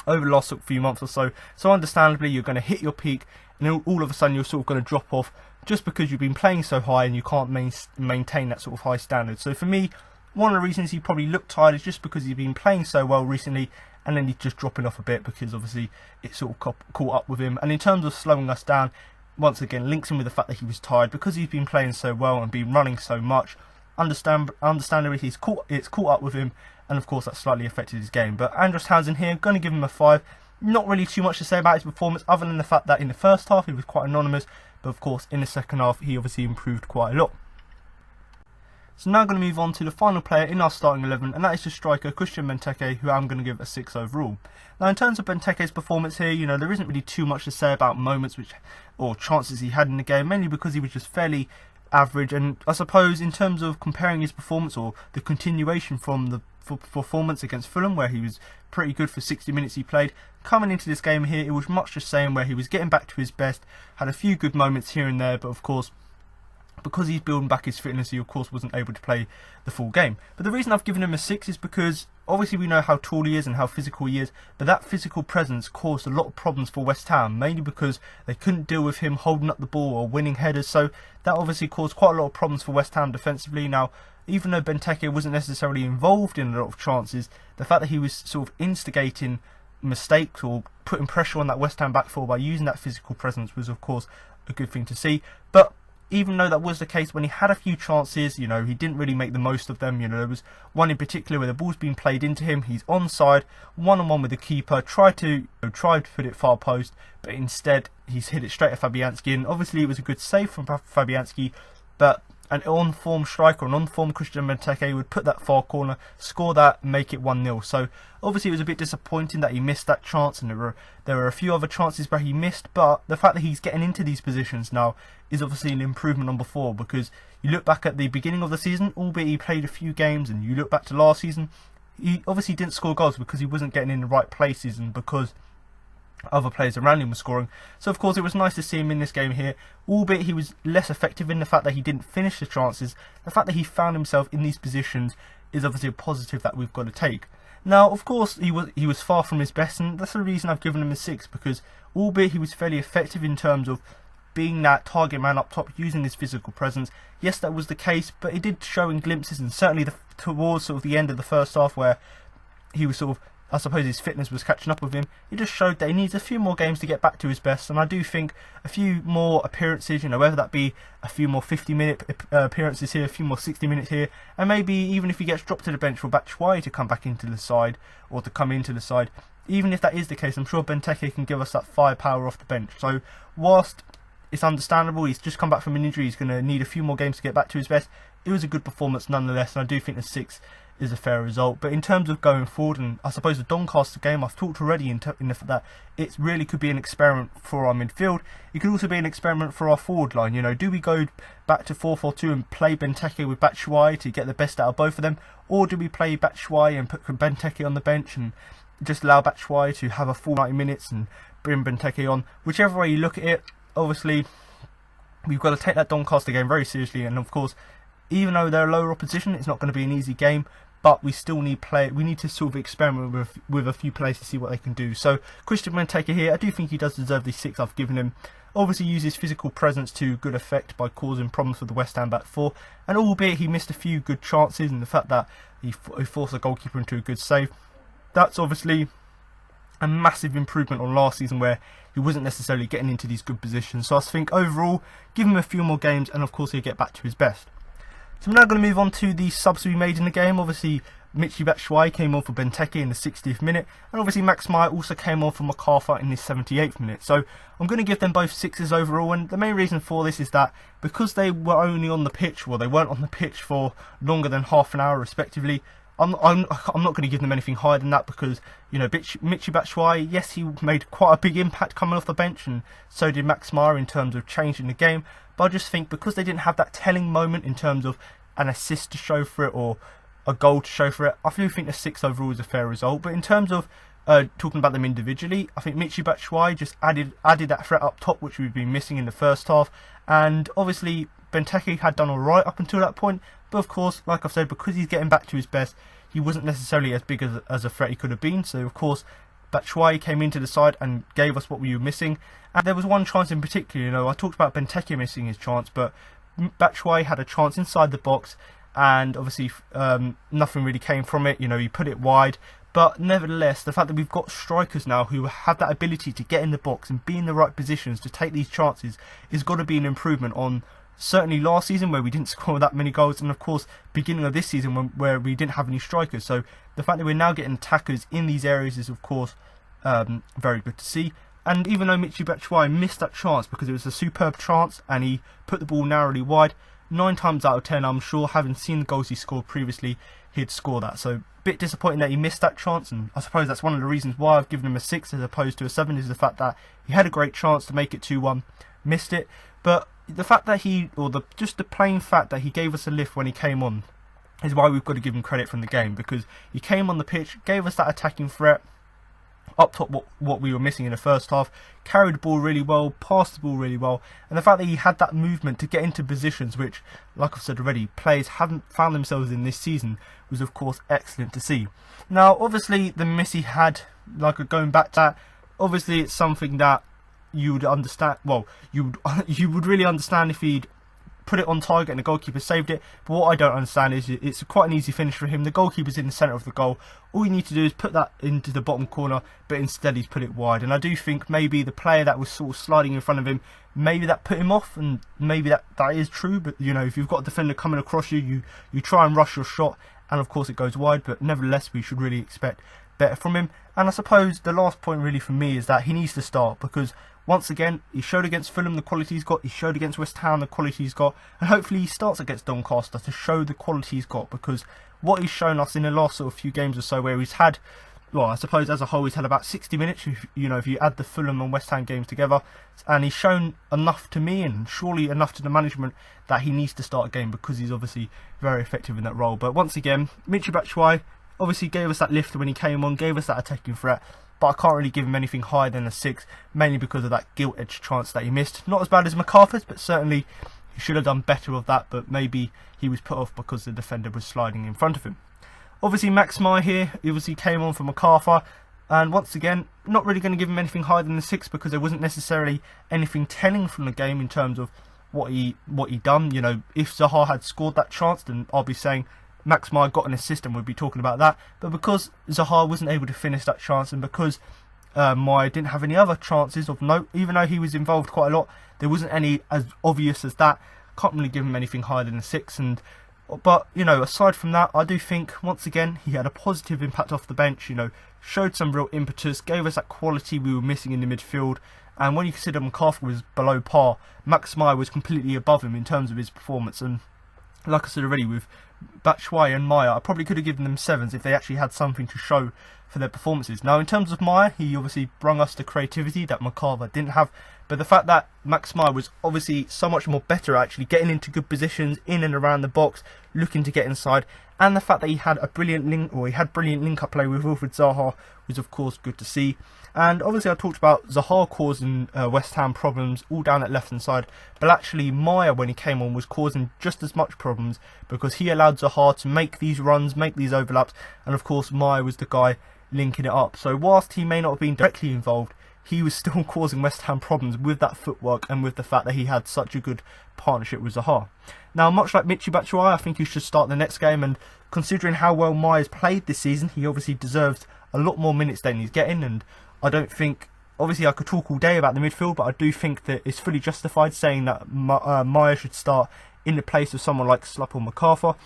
over the last few months or so. So understandably, you're going to hit your peak, and then all of a sudden you're sort of going to drop off just because you've been playing so high and you can't maintain that sort of high standard. So for me, one of the reasons he probably looked tired is just because he's been playing so well recently, and then he's just dropping off a bit because obviously it sort of caught up with him. And in terms of slowing us down, once again links in with the fact that he was tired because he's been playing so well and been running so much. Understandably, it's caught up with him, and of course that slightly affected his game. But Andros Townsend here, going to give him a 5. Not really too much to say about his performance other than the fact that in the first half he was quite anonymous, but of course in the second half he obviously improved quite a lot. So now I'm going to move on to the final player in our starting 11, and that is the striker Christian Benteke, who I'm going to give a 6 overall. Now in terms of Benteke's performance here, you know, there isn't really too much to say about moments or chances he had in the game, mainly because he was just fairly average. And I suppose in terms of comparing his performance or the continuation from the performance against Fulham, where he was pretty good for 60 minutes he played, coming into this game here it was much the same, where he was getting back to his best, had a few good moments here and there, but of course because he's building back his fitness, he of course wasn't able to play the full game. But the reason I've given him a 6 is because obviously we know how tall he is and how physical he is, but that physical presence caused a lot of problems for West Ham, mainly because they couldn't deal with him holding up the ball or winning headers. So that obviously caused quite a lot of problems for West Ham defensively. Now, even though Benteke wasn't necessarily involved in a lot of chances, the fact that he was sort of instigating mistakes or putting pressure on that West Ham back four by using that physical presence was of course a good thing to see. But even though that was the case, when he had a few chances, you know, he didn't really make the most of them. You know, there was one in particular where the ball's been played into him, he's onside, one-on-one with the keeper, tried to put it far post, but instead he's hit it straight at Fabianski. And obviously it was a good save from Fabianski, but an on-form striker, an on-form Christian Benteke would put that far corner, score that, make it 1-0. So obviously it was a bit disappointing that he missed that chance, and there were a few other chances where he missed, but the fact that he's getting into these positions now is obviously an improvement on before, because you look back at the beginning of the season, albeit he played a few games, and you look back to last season, he obviously didn't score goals because he wasn't getting in the right places and because other players around him were scoring. So of course it was nice to see him in this game here, albeit he was less effective in the fact that he didn't finish the chances. The fact that he found himself in these positions is obviously a positive that we've got to take. Now of course he was far from his best, and that's the reason I've given him a 6, because albeit he was fairly effective in terms of being that target man up top, using his physical presence, yes that was the case, but it did show in glimpses, and certainly towards sort of the end of the first half, where he was sort of, I suppose his fitness was catching up with him. It just showed that he needs a few more games to get back to his best, and I do think a few more appearances, you know, whether that be a few more 50-minute appearances here, a few more 60 minutes here, and maybe even if he gets dropped to the bench for Batshuayi to come back into the side, or to come into the side, even if that is the case, I'm sure Benteke can give us that firepower off the bench. So whilst it's understandable, he's just come back from an injury, he's going to need a few more games to get back to his best, it was a good performance nonetheless, and I do think the 6 is a fair result. But in terms of going forward, and I suppose the Doncaster game, I've talked already in the fact that it really could be an experiment for our midfield. It could also be an experiment for our forward line. You know, do we go back to 4-4-2 and play Benteke with Batshuayi to get the best out of both of them, or do we play Batshuayi and put Benteke on the bench and just allow Batshuayi to have a full 90 minutes and bring Benteke on? Whichever way you look at it, obviously we've got to take that Doncaster game very seriously, and of course, even though they're a lower opposition, it's not going to be an easy game, but we still need we need to sort of experiment with a few players to see what they can do. So Christian Benteke here, I do think he does deserve the 6 I've given him. Obviously uses physical presence to good effect by causing problems for the West Ham back four, and albeit he missed a few good chances, and the fact that he forced the goalkeeper into a good save, that's obviously a massive improvement on last season where he wasn't necessarily getting into these good positions. So I think overall, give him a few more games and of course he'll get back to his best. So I'm now going to move on to the subs we made in the game. Obviously Michail Batshuayi came on for Benteke in the 60th minute, and obviously Max Meyer also came on for McArthur in the 78th minute. So I'm going to give them both 6s overall, and the main reason for this is that because they were only on the pitch, well, they weren't on the pitch for longer than half an hour respectively, I'm not going to give them anything higher than that, because, you know, Michail Batshuayi, yes, he made quite a big impact coming off the bench, and so did Max Meyer in terms of changing the game. But I just think because they didn't have that telling moment in terms of an assist to show for it or a goal to show for it, I do think the 6 overall is a fair result. But in terms of talking about them individually, I think Michail Batshuayi just added that threat up top which we've been missing in the first half, and obviously Benteke had done alright up until that point, but of course, like I've said, because he's getting back to his best, he wasn't necessarily as big as a threat he could have been. So of course, Batshuayi came into the side and gave us what we were missing. And there was one chance in particular, you know, I talked about Benteke missing his chance, but Batshuayi had a chance inside the box, and obviously nothing really came from it. You know, he put it wide. But nevertheless, the fact that we've got strikers now who have that ability to get in the box and be in the right positions to take these chances is got to be an improvement on certainly last season, where we didn't score that many goals, and of course beginning of this season where we didn't have any strikers. So the fact that we're now getting attackers in these areas is of course very good to see. And even though Michy Batshuayi missed that chance because it was a superb chance and he put the ball narrowly wide, 9 times out of 10 I'm sure, having seen the goals he scored previously, he'd score that. So bit disappointing that he missed that chance, and I suppose that's one of the reasons why I've given him a 6 as opposed to a 7, is the fact that he had a great chance to make it 2-1, missed it. But the fact that just the plain fact that he gave us a lift when he came on is why we've got to give him credit from the game, because he came on the pitch, gave us that attacking threat up top, what we were missing in the first half, carried the ball really well, passed the ball really well, and the fact that he had that movement to get into positions which, like I've said already, players haven't found themselves in this season, was of course excellent to see. Now obviously the miss he had, like going back to that, obviously it's something that you would understand, well, you would really understand if he'd put it on target and the goalkeeper saved it. But what I don't understand is it's quite an easy finish for him. The goalkeeper's in the centre of the goal. All you need to do is put that into the bottom corner, but instead he's put it wide. And I do think maybe the player that was sort of sliding in front of him, maybe that put him off, and maybe that is true. But you know, if you've got a defender coming across you, you try and rush your shot, and of course it goes wide. But nevertheless, we should really expect better from him. And I suppose the last point really for me is that he needs to start, because once again, he showed against Fulham the quality he's got, he showed against West Ham the quality he's got, and hopefully he starts against Doncaster to show the quality he's got, because what he's shown us in the last sort of few games or so, where he's had, well, I suppose as a whole he's had about 60 minutes, if you add the Fulham and West Ham games together, and he's shown enough to me, and surely enough to the management, that he needs to start a game, because he's obviously very effective in that role. But once again, Michy Batshuayi obviously gave us that lift when he came on, gave us that attacking threat, but I can't really give him anything higher than a 6, mainly because of that gilt-edged chance that he missed. Not as bad as McArthur's, but certainly he should have done better of that, but maybe he was put off because the defender was sliding in front of him. Obviously Max Meyer here, he obviously came on for McArthur, and once again, not really going to give him anything higher than a 6, because there wasn't necessarily anything telling from the game in terms of what he done. You know, if Zaha had scored that chance, then I'll be saying Max Meyer got an assist and we'd be talking about that. But because Zaha wasn't able to finish that chance, and because Meyer didn't have any other chances of note, even though he was involved quite a lot, there wasn't any as obvious as that. Can't really give him anything higher than a 6. But you know, aside from that, I do think once again he had a positive impact off the bench. You know, showed some real impetus, gave us that quality we were missing in the midfield. And when you consider McArthur was below par, Max Meyer was completely above him in terms of his performance. And like I said already, with Batshuayi and Meyer, I probably could have given them 7s if they actually had something to show for their performances. Now in terms of Meyer, he obviously brung us the creativity that McArthur didn't have, but the fact that Max Meyer was obviously so much more better at actually getting into good positions in and around the box, looking to get inside, and the fact that he had a brilliant link-up play with Wilfried Zaha was of course good to see. And obviously I talked about Zaha causing West Ham problems all down that left hand side, but actually Meyer, when he came on, was causing just as much problems, because he allowed Zaha to make these runs, make these overlaps, and of course Meyer was the guy linking it up. So whilst he may not have been directly involved, he was still causing West Ham problems with that footwork and with the fact that he had such a good partnership with Zaha. Now, much like Michy Batshuayi, I think he should start the next game, and considering how well Meyer's played this season, he obviously deserves a lot more minutes than he's getting. And I don't think, obviously I could talk all day about the midfield, but I do think that it's fully justified saying that Meyer should start in the place of someone like Schlupp or McArthur.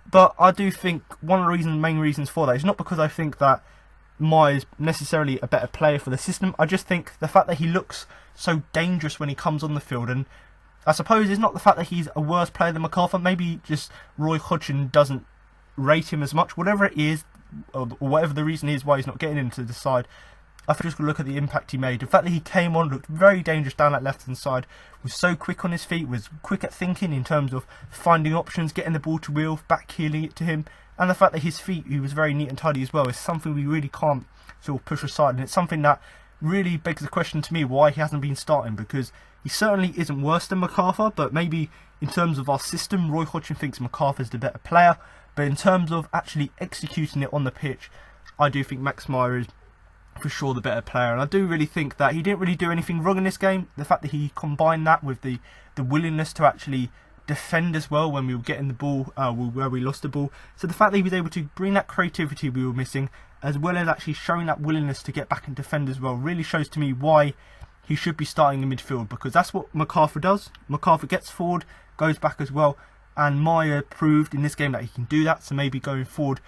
But I do think one of the main reasons for that is not because I think that Meyer is necessarily a better player for the system. I just think the fact that he looks so dangerous when he comes on the field, and I suppose it's not the fact that he's a worse player than McArthur, maybe just Roy Hodgson doesn't rate him as much, whatever it is, or whatever the reason is why he's not getting into the side. I think just got to look at the impact he made. The fact that he came on, looked very dangerous down that left hand side, was so quick on his feet, was quick at thinking in terms of finding options, getting the ball to Will, back heeling it to him, and the fact that his feet, he was very neat and tidy as well, is something we really can't sort of push aside, and it's something that really begs the question to me why he hasn't been starting, because he certainly isn't worse than McArthur, but maybe in terms of our system, Roy Hodgson thinks McArthur's the better player, but in terms of actually executing it on the pitch, I do think Max Meyer is for sure the better player, and I do really think that he didn't really do anything wrong in this game. The fact that he combined that with the willingness to actually defend as well when we were getting the ball where we lost the ball, so the fact that he was able to bring that creativity we were missing, as well as actually showing that willingness to get back and defend as well, really shows to me why he should be starting in midfield, because that's what McArthur does. McArthur gets forward, goes back as well, and Meyer proved in this game that he can do that, so maybe going forward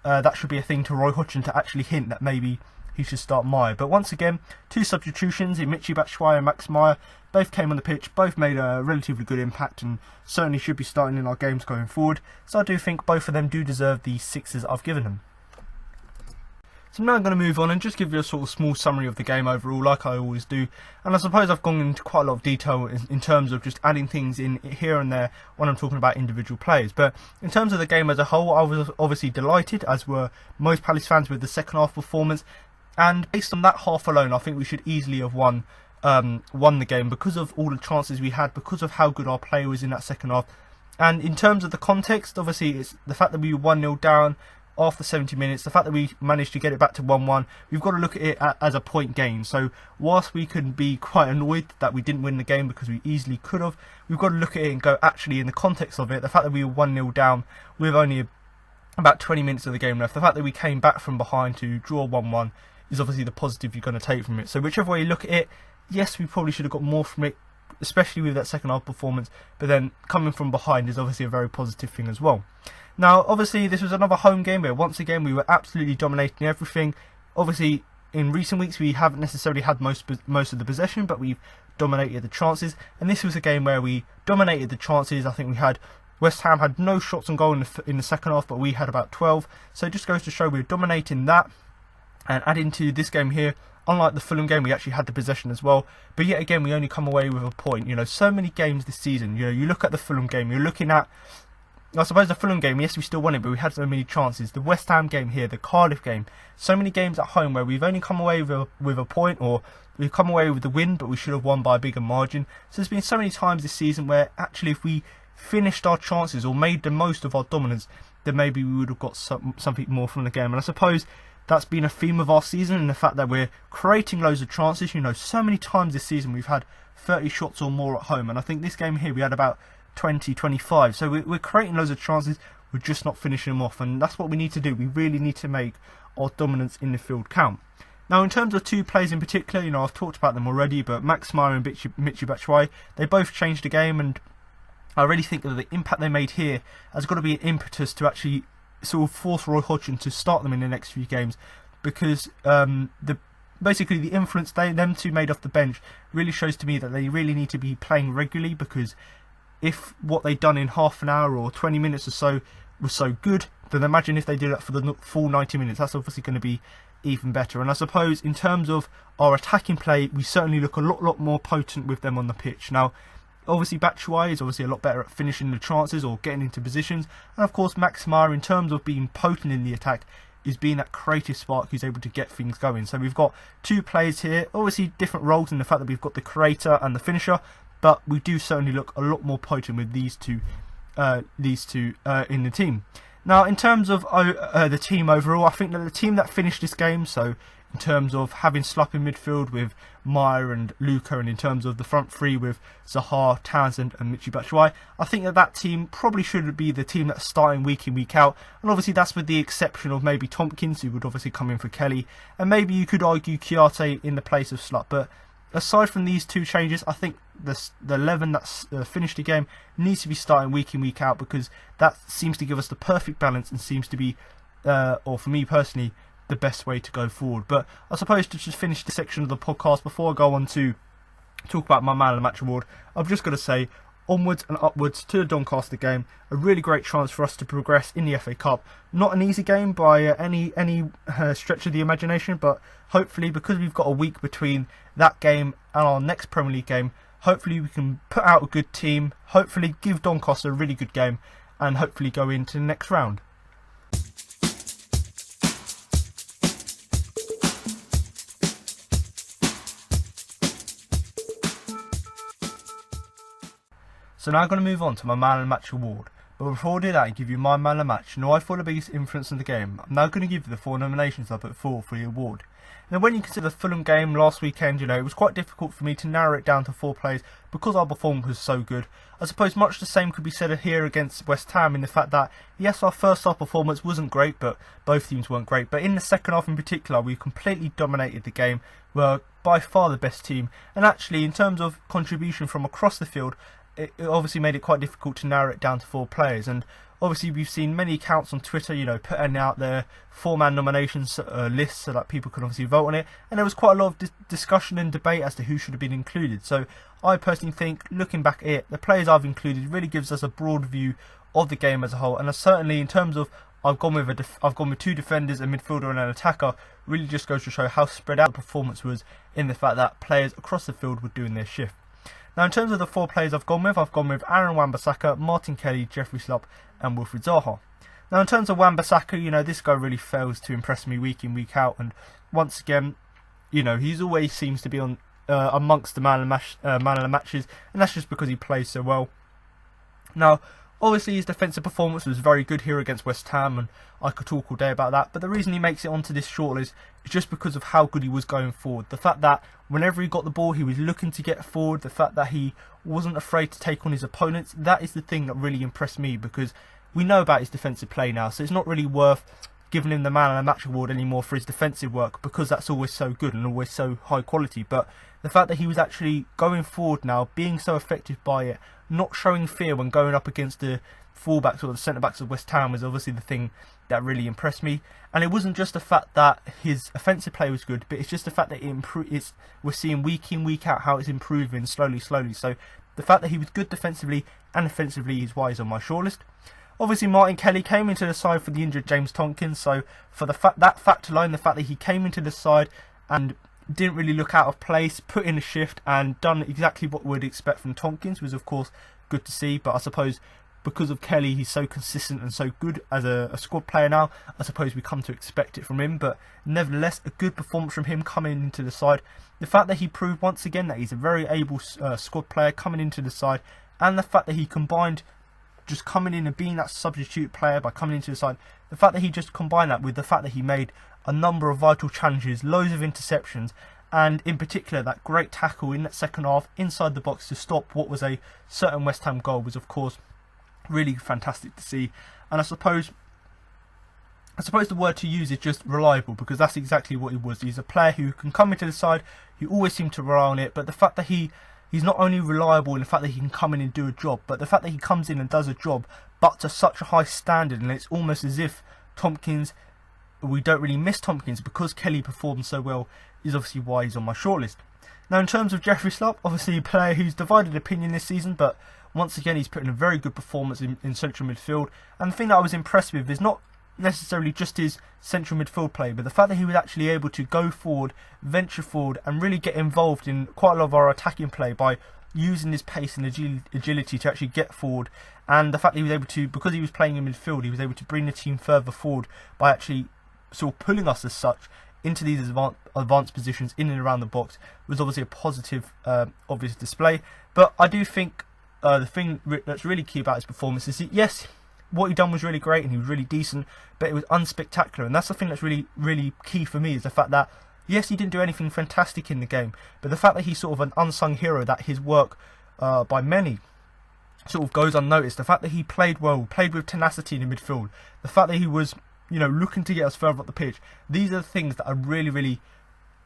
that should be a thing to Roy Hodgson to actually hint that maybe he should start Meyer. But once again, two substitutions in Michi Batshuayi and Max Meyer. Both came on the pitch, both made a relatively good impact and certainly should be starting in our games going forward. So I do think both of them do deserve the sixes I've given them. So now I'm going to move on and just give you a sort of small summary of the game overall, like I always do. And I suppose I've gone into quite a lot of detail in terms of just adding things in here and there when I'm talking about individual players. But in terms of the game as a whole, I was obviously delighted, as were most Palace fans, with the second half performance. And based on that half alone, I think we should easily have won the game because of all the chances we had, because of how good our player was in that second half. And in terms of the context, obviously it's the fact that we were 1-0 down after 70 minutes, the fact that we managed to get it back to 1-1, we've got to look at it as a point gain. So whilst we can be quite annoyed that we didn't win the game because we easily could have, we've got to look at it and go, actually in the context of it, the fact that we were 1-0 down with only about 20 minutes of the game left, the fact that we came back from behind to draw 1-1 is obviously the positive you're going to take from it. So whichever way you look at it, yes, we probably should have got more from it, especially with that second half performance, but then coming from behind is obviously a very positive thing as well. Now, obviously, this was another home game where once again we were absolutely dominating everything. Obviously, in recent weeks we haven't necessarily had most of the possession, but we've dominated the chances, and this was a game where we dominated the chances. I think we had West Ham had no shots on goal in the second half, but we had about 12. So it just goes to show we were dominating that. And adding to this game here, unlike the Fulham game, we actually had the possession as well. But yet again, we only come away with a point. You know, so many games this season. You know, you look at the Fulham game, you're looking at, I suppose the Fulham game, yes, we still won it, but we had so many chances. The West Ham game here, the Cardiff game, so many games at home where we've only come away with a point, or we've come away with the win, but we should have won by a bigger margin. So there's been so many times this season where actually if we finished our chances or made the most of our dominance, then maybe we would have got something more from the game. And I suppose that's been a theme of our season, and the fact that we're creating loads of chances. You know, so many times this season we've had 30 shots or more at home, and I think this game here we had about 20, 25. So we're creating loads of chances, we're just not finishing them off, and that's what we need to do. We really need to make our dominance in the field count. Now, in terms of two players in particular, you know, I've talked about them already, but Max Meyer and Michi Batshuayi, they both changed the game, and I really think that the impact they made here has got to be an impetus to actually sort of force Roy Hodgson to start them in the next few games, because basically the influence them two made off the bench really shows to me that they really need to be playing regularly, because if what they'd done in half an hour or 20 minutes or so was so good, then imagine if they did that for the full 90 minutes. That's obviously going to be even better. And I suppose in terms of our attacking play, we certainly look a lot more potent with them on the pitch. Now, obviously Batshuayi is obviously a lot better at finishing the chances or getting into positions, and of course Max Meyer, in terms of being potent in the attack, is being that creative spark who's able to get things going. So we've got two players here, obviously different roles in the fact that we've got the creator and the finisher, but we do certainly look a lot more potent with these two in the team. Now, in terms of the team overall, I think that the team that finished this game, so in terms of having Schlupp in midfield with Meyer and Luca, and in terms of the front three with Zaha, Townsend and Michi Batshuayi, I think that team probably should be the team that's starting week in, week out. And obviously that's with the exception of maybe Tompkins, who would obviously come in for Kelly, and maybe you could argue Chiarte in the place of Schlupp. But aside from these two changes, I think the 11 that's finished the game needs to be starting week in, week out, because that seems to give us the perfect balance and seems to be, or for me personally, the best way to go forward. But I suppose to just finish this section of the podcast, before I go on to talk about my Man of the Match award, I've just got to say, onwards and upwards to the Doncaster game. A really great chance for us to progress in the FA Cup. Not an easy game by any stretch of the imagination, but hopefully, because we've got a week between that game and our next Premier League game, hopefully we can put out a good team, hopefully give Doncaster a really good game, and hopefully go into the next round. So now I'm going to move on to my man of the match award. But before I do that and give you my man of the match, and who I thought the biggest influence in the game, I'm now going to give you the 4 nominations I put forward for the award. Now when you consider the Fulham game last weekend, it was quite difficult for me to narrow it down to 4 players because our performance was so good. I suppose much the same could be said here against West Ham in the fact that, yes, our first half performance wasn't great, but both teams weren't great. But in the second half in particular, we completely dominated the game. We're by far the best team. And actually, in terms of contribution from across the field, it obviously made it quite difficult to narrow it down to 4 players. And obviously we've seen many accounts on Twitter, putting out their 4-man nominations lists so that people can obviously vote on it. And there was quite a lot of discussion and debate as to who should have been included. So I personally think, looking back at it, the players I've included really gives us a broad view of the game as a whole. And certainly in terms of, I've gone with 2 defenders, a midfielder and an attacker, really just goes to show how spread out the performance was in the fact that players across the field were doing their shift. Now in terms of the 4 players I've gone with Aaron Wan-Bissaka, Martin Kelly, Jeffrey Schlupp and Wilfried Zaha. Now in terms of Wan-Bissaka, this guy really fails to impress me week in, week out, and once again, he's always seems to be on amongst the man of the matches, and that's just because he plays so well. Now obviously his defensive performance was very good here against West Ham, and I could talk all day about that, but the reason he makes it onto this shortlist is just because of how good he was going forward. The fact that whenever he got the ball he was looking to get forward, the fact that he wasn't afraid to take on his opponents, that is the thing that really impressed me, because we know about his defensive play now, so it's not really worth giving him the man of the match award anymore for his defensive work, because that's always so good and always so high quality. But the fact that he was actually going forward now, being so effective by it, not showing fear when going up against the fullbacks or the centre backs of West Ham, was obviously the thing that really impressed me. And it wasn't just the fact that his offensive play was good, but it's just the fact that we're seeing week in, week out how it's improving slowly. So the fact that he was good defensively and offensively is why he's on my shortlist. Obviously Martin Kelly came into the side for the injured James Tompkins, so for that fact alone, the fact that he came into the side and didn't really look out of place, put in a shift and done exactly what we'd expect from Tompkins was of course good to see. But I suppose because of Kelly, he's so consistent and so good as a squad player now, I suppose we come to expect it from him. But nevertheless, a good performance from him coming into the side. The fact that he proved once again that he's a very able squad player coming into the side, and the fact that he combined just coming in and being that substitute player by coming into the side, the fact that he just combined that with the fact that he made a number of vital challenges, loads of interceptions, and in particular that great tackle in that second half inside the box to stop what was a certain West Ham goal was of course really fantastic to see. And I suppose the word to use is just reliable, because that's exactly what he was. He's a player who can come into the side, you always seem to rely on it, but the fact that he's not only reliable in the fact that he can come in and do a job, but the fact that he comes in and does a job, but to such a high standard, and it's almost as if we don't really miss Tompkins because Kelly performed so well, is obviously why he's on my shortlist. Now in terms of Jeffrey Schlupp, obviously a player who's divided opinion this season, but once again he's put in a very good performance in central midfield. And the thing that I was impressed with is not necessarily just his central midfield play, but the fact that he was actually able to go forward, venture forward and really get involved in quite a lot of our attacking play by using his pace and agility to actually get forward. And the fact that he was able to, because he was playing in midfield, he was able to bring the team further forward by actually sort of pulling us as such into these advanced positions in and around the box, was obviously a positive obvious display. But I do think the thing that's really key about his performance is that, yes, what he done was really great and he was really decent, but it was unspectacular. And that's the thing that's really key for me, is the fact that yes, he didn't do anything fantastic in the game, but the fact that he's sort of an unsung hero, that his work by many sort of goes unnoticed, the fact that he played well, played with tenacity in the midfield, the fact that he was looking to get us further up the pitch, these are the things that are really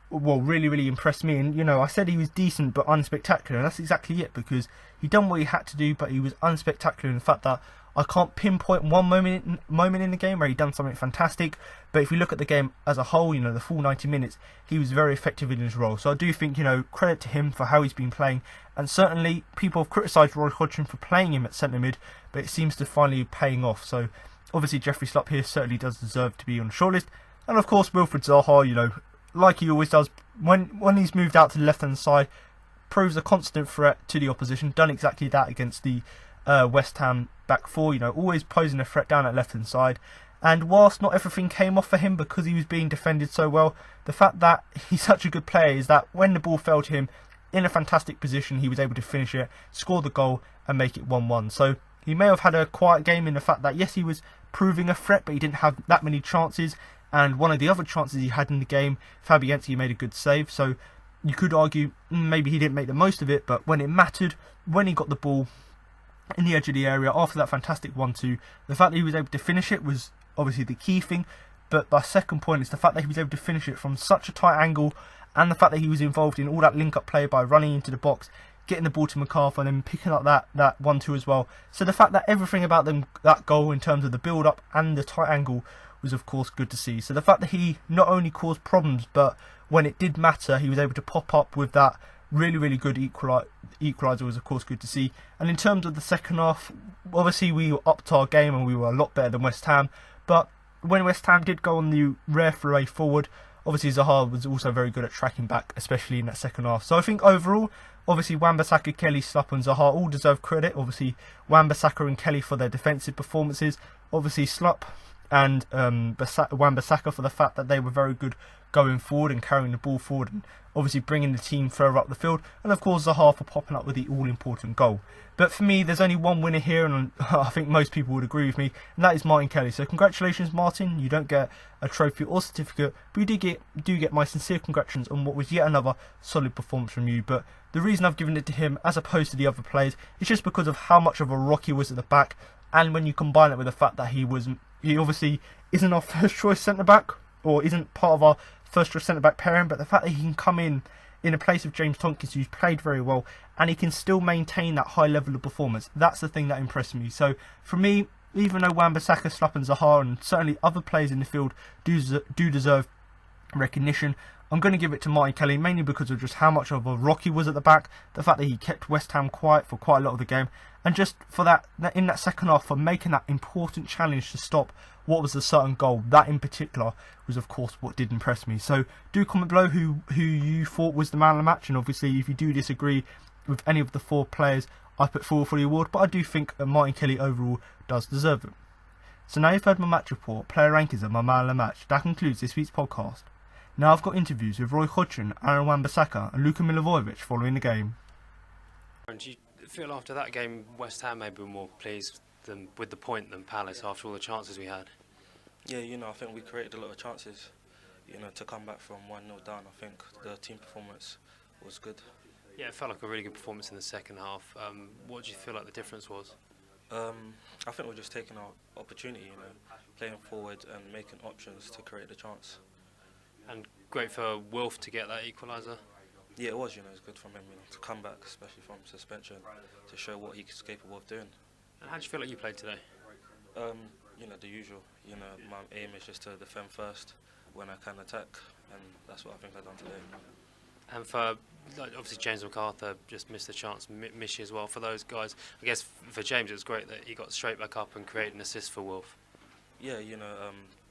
impressed me. And I said he was decent but unspectacular, and that's exactly it, because he done what he had to do, but he was unspectacular in the fact that I can't pinpoint one moment in the game where he done something fantastic. But if you look at the game as a whole, the full 90 minutes, he was very effective in his role. So I do think, credit to him for how he's been playing. And certainly people have criticised Roy Hodgson for playing him at centre mid, but it seems to finally be paying off. So obviously Jeffrey Schlupp here certainly does deserve to be on the shortlist. And of course Wilfried Zaha, like he always does, when he's moved out to the left hand side, proves a constant threat to the opposition. Done exactly that against the West Ham back four, always posing a threat down at left hand side. And whilst not everything came off for him because he was being defended so well, the fact that he's such a good player is that when the ball fell to him, in a fantastic position. He was able to finish it, score the goal, and make it 1-1. So he may have had a quiet game in the fact that, yes, he was proving a threat, but he didn't have that many chances. And one of the other chances he had in the game, Fabianski made a good save. So you could argue maybe he didn't make the most of it, but when it mattered, when he got the ball in the edge of the area after that fantastic 1-2, the fact that he was able to finish it was obviously the key thing. But my second point is the fact that he was able to finish it from such a tight angle, and the fact that he was involved in all that link-up play by running into the box, getting the ball to McArthur, and then picking up that 1-2 as well. So the fact that everything about that goal in terms of the build-up and the tight angle was of course good to see. So the fact that he not only caused problems, but when it did matter, he was able to pop up with that really, really good equaliser was of course good to see. And in terms of the second half, obviously we upped our game and we were a lot better than West Ham. But when West Ham did go on the rare foray forward, obviously Zaha was also very good at tracking back, especially in that second half. So I think overall, obviously Wan-Bissaka, Kelly, Schlupp and Zaha all deserve credit. Obviously Wan-Bissaka and Kelly for their defensive performances. Obviously Schlupp and Wan-Bissaka for the fact that they were very good going forward and carrying the ball forward and obviously bringing the team further up the field. And of course Zaha for popping up with the all-important goal. But for me, there's only one winner here, and I think most people would agree with me, and that is Martin Kelly. So congratulations, Martin. You don't get a trophy or certificate, but you do get my sincere congratulations on what was yet another solid performance from you. But the reason I've given it to him as opposed to the other players is just because of how much of a rock he was at the back, and when you combine it with the fact that he obviously isn't our first choice centre back, or isn't part of our first choice centre back pairing, but the fact that he can come in the place of James Tompkins, who's played very well, and he can still maintain that high level of performance, that's the thing that impressed me. So for me, even though Wan-Bissaka, Schlupp and Zaha and certainly other players in the field do deserve recognition, I'm going to give it to Martin Kelly, mainly because of just how much of a rock he was at the back, the fact that he kept West Ham quiet for quite a lot of the game, and just for that in that second half, for making that important challenge to stop what was a certain goal. That in particular was of course what did impress me. So do comment below who you thought was the man of the match, and obviously if you do disagree with any of the four players I put forward for the award, but I do think Martin Kelly overall does deserve it. So now you've heard my match report, player rankings and my man of the match. That concludes this week's podcast. Now I've got interviews with Roy Hodgson, Aaron Wan-Bissaka and Luka Milivojevic following the game. Do you feel after that game West Ham maybe were more pleased with the point than Palace after all the chances we had? Yeah, I think we created a lot of chances. To come back from 1-0 down, I think the team performance was good. Yeah, it felt like a really good performance in the second half. What do you feel like the difference was? I think we're just taking our opportunity, playing forward and making options to create the chance. And great for Wilf to get that equaliser. Yeah, it was. It's good for him, to come back, especially from suspension, to show what he's capable of doing. And how do you feel like you played today? The usual. My aim is just to defend first when I can attack, and that's what I think I've done today. And for obviously James McArthur just missed the chance, Mishi as well. For those guys, I guess for James it was great that he got straight back up and created an assist for Wilf. Yeah,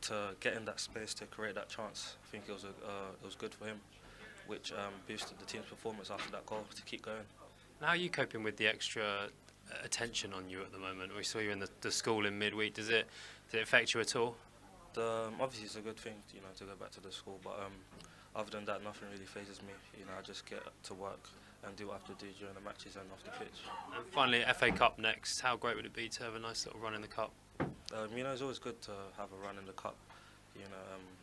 to get in that space to create that chance, I think it was good for him, which boosted the team's performance after that goal to keep going. And how are you coping with the extra attention on you at the moment? We saw you in the school in midweek. Does it affect you at all? Obviously it's a good thing, to go back to the school, but other than that, nothing really phases me. I just get to work and do what I have to do during the matches and off the pitch. And finally, FA Cup next. How great would it be to have a nice little run in the Cup? It's always good to have a run in the Cup,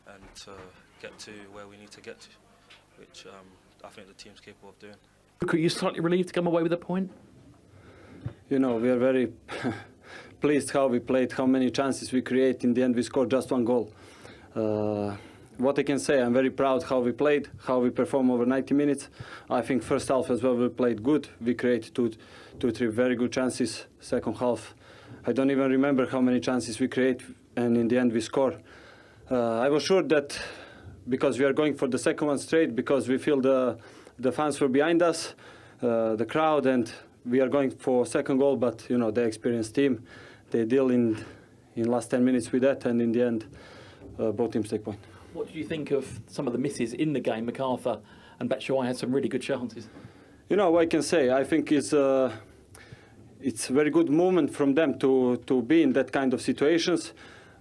and to get to where we need to get to, which I think the team's capable of doing. Are you slightly relieved to come away with a point? We are very pleased how we played, how many chances we create. In the end, we scored just one goal. What I can say, I'm very proud how we played, how we performed over 90 minutes. I think first half as well we played good. We created two, three very good chances. Second half, I don't even remember how many chances we create, and in the end we score. I was sure that because we are going for the second one straight, because we feel the fans were behind us, the crowd, and we are going for second goal. But the experienced team, they deal in last 10 minutes with that, and in the end, both teams take point. What did you think of some of the misses in the game? McArthur and Batshuayi had some really good chances. What I can say, I think it's a very good moment from them to be in that kind of situations.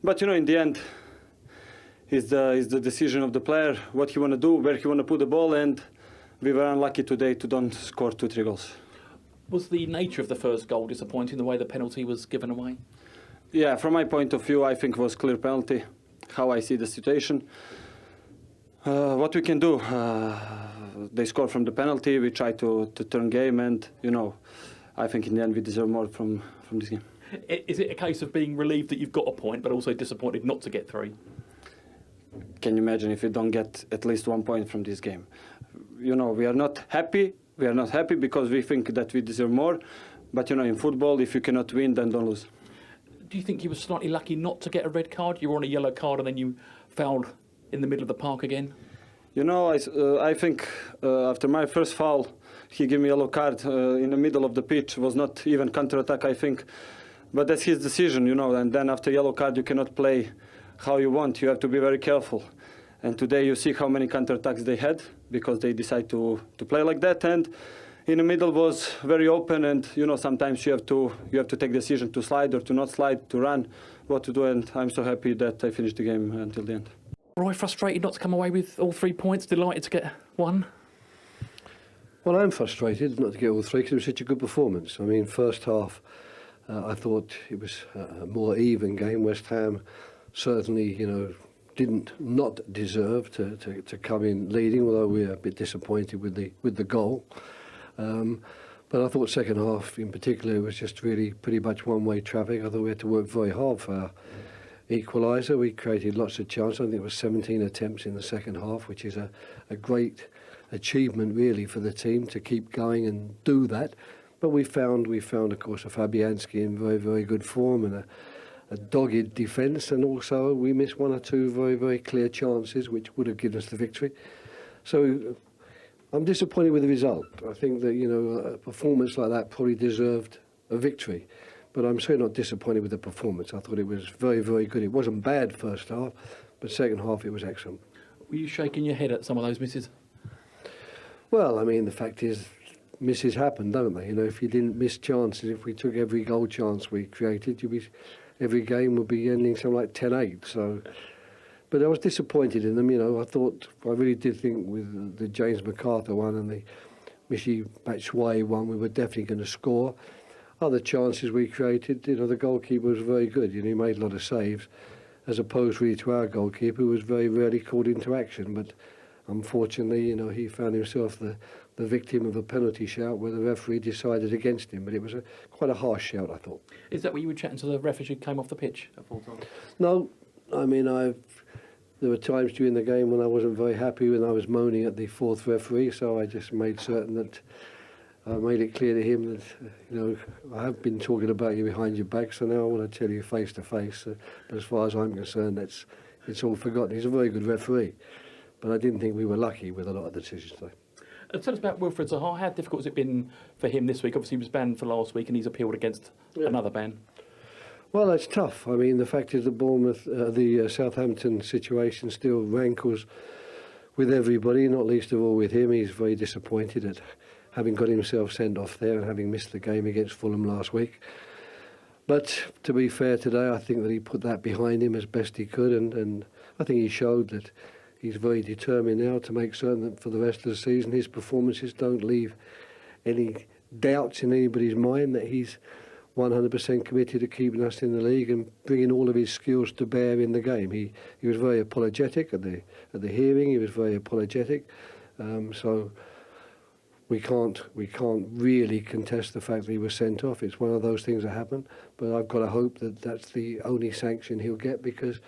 But in the end, it's the decision of the player, what he want to do, where he want to put the ball, and we were unlucky today to don't score 2-3 goals. Was the nature of the first goal disappointing, the way the penalty was given away? Yeah, from my point of view, I think it was clear penalty, how I see the situation. What we can do, they scored from the penalty, we try to turn game, and, I think in the end we deserve more from this game. Is it a case of being relieved that you've got a point, but also disappointed not to get 3? Can you imagine if you don't get at least 1 point from this game? We are not happy. We are not happy because we think that we deserve more. But, in football, if you cannot win, then don't lose. Do you think you were slightly lucky not to get a red card? You were on a yellow card and then you fouled in the middle of the park again? I think after my first foul, he gave me a yellow card in the middle of the pitch. It was not even counter-attack, I think. But that's his decision, and then after yellow card you cannot play how you want. You have to be very careful. And today you see how many counter-attacks they had because they decide to play like that. And in the middle was very open, and sometimes you have to take decision to slide or to not slide, to run, what to do. And I'm so happy that I finished the game until the end. Roy, frustrated not to come away with all 3 points, delighted to get 1? Well, I'm frustrated not to get all 3 because it was such a good performance. I mean, first half, I thought it was a more even game. West Ham certainly, didn't not deserve to come in leading, although we were a bit disappointed with the goal. But I thought second half in particular it was just really pretty much one-way traffic. I thought we had to work very hard for our equaliser. We created lots of chances. I think it was 17 attempts in the second half, which is a great achievement really for the team to keep going and do that. But we found of course a Fabianski in very, very good form and a dogged defence, and also we missed 1 or 2 very, very clear chances which would have given us the victory. So I'm disappointed with the result. I think that a performance like that probably deserved a victory, but I'm certainly not disappointed with the performance. I thought it was very, very good. It wasn't bad first half, but second half it was excellent. Were you shaking your head at some of those misses? Well, I mean, the fact is misses happen, don't they? If you didn't miss chances, if we took every goal chance we created, every game would be ending something like 10-8. So, but I was disappointed in them. I really did think with the James McArthur one and the Michail Antonio one, we were definitely going to score. Other chances we created, the goalkeeper was very good. He made a lot of saves, as opposed really to our goalkeeper, who was very rarely called into action. But unfortunately, he found himself the victim of a penalty shout where the referee decided against him. But it was quite a harsh shout, I thought. Is that what you were chatting to the referee who came off the pitch at full time? No, I mean, there were times during the game when I wasn't very happy when I was moaning at the fourth referee, so I just made certain that I made it clear to him that, I have been talking about you behind your back, so now I want to tell you face to face. But as far as I'm concerned, it's all forgotten. He's a very good referee, but I didn't think we were lucky with a lot of the decisions today. Tell us about Wilfried Zaha. How difficult has it been for him this week? Obviously, he was banned for last week and he's appealed against another ban. Well, it's tough. I mean, the fact is that Bournemouth, the Southampton situation still rankles with everybody, not least of all with him. He's very disappointed at having got himself sent off there and having missed the game against Fulham last week. But to be fair today, I think that he put that behind him as best he could, and I think he showed that he's very determined now to make certain that for the rest of the season his performances don't leave any doubts in anybody's mind that he's 100% committed to keeping us in the league and bringing all of his skills to bear in the game. He was very apologetic at the hearing. He was very apologetic. So we can't really contest the fact that he was sent off. It's one of those things that happen. But I've got to hope that that's the only sanction he'll get, because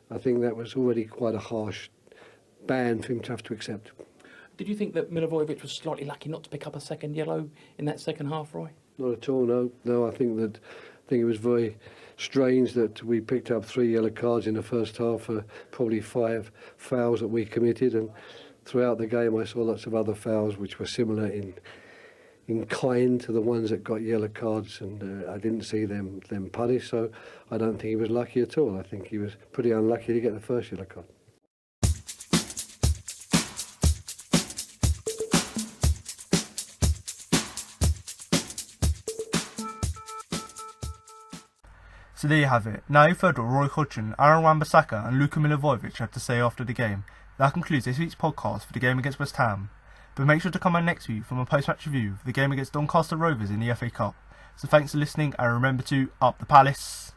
I think that was already quite a harsh ban for him to have to accept. Did you think that Milivojevic was slightly lucky not to pick up a second yellow in that second half, Roy? Not at all, no. I think it was very strange that we picked up 3 yellow cards in the first half for probably 5 fouls that we committed, and throughout the game I saw lots of other fouls which were similar in kind to the ones that got yellow cards, and I didn't see them punished, so I don't think he was lucky at all. I think he was pretty unlucky to get the first yellow card. So there you have it. Now you've heard what Roy Hodgson, Aaron Wan-Bissaka and Luka Milivojevic had to say after the game. That concludes this week's podcast for the game against West Ham. But make sure to come on next week for my post-match review of the game against Doncaster Rovers in the FA Cup. So thanks for listening, and remember to up the Palace.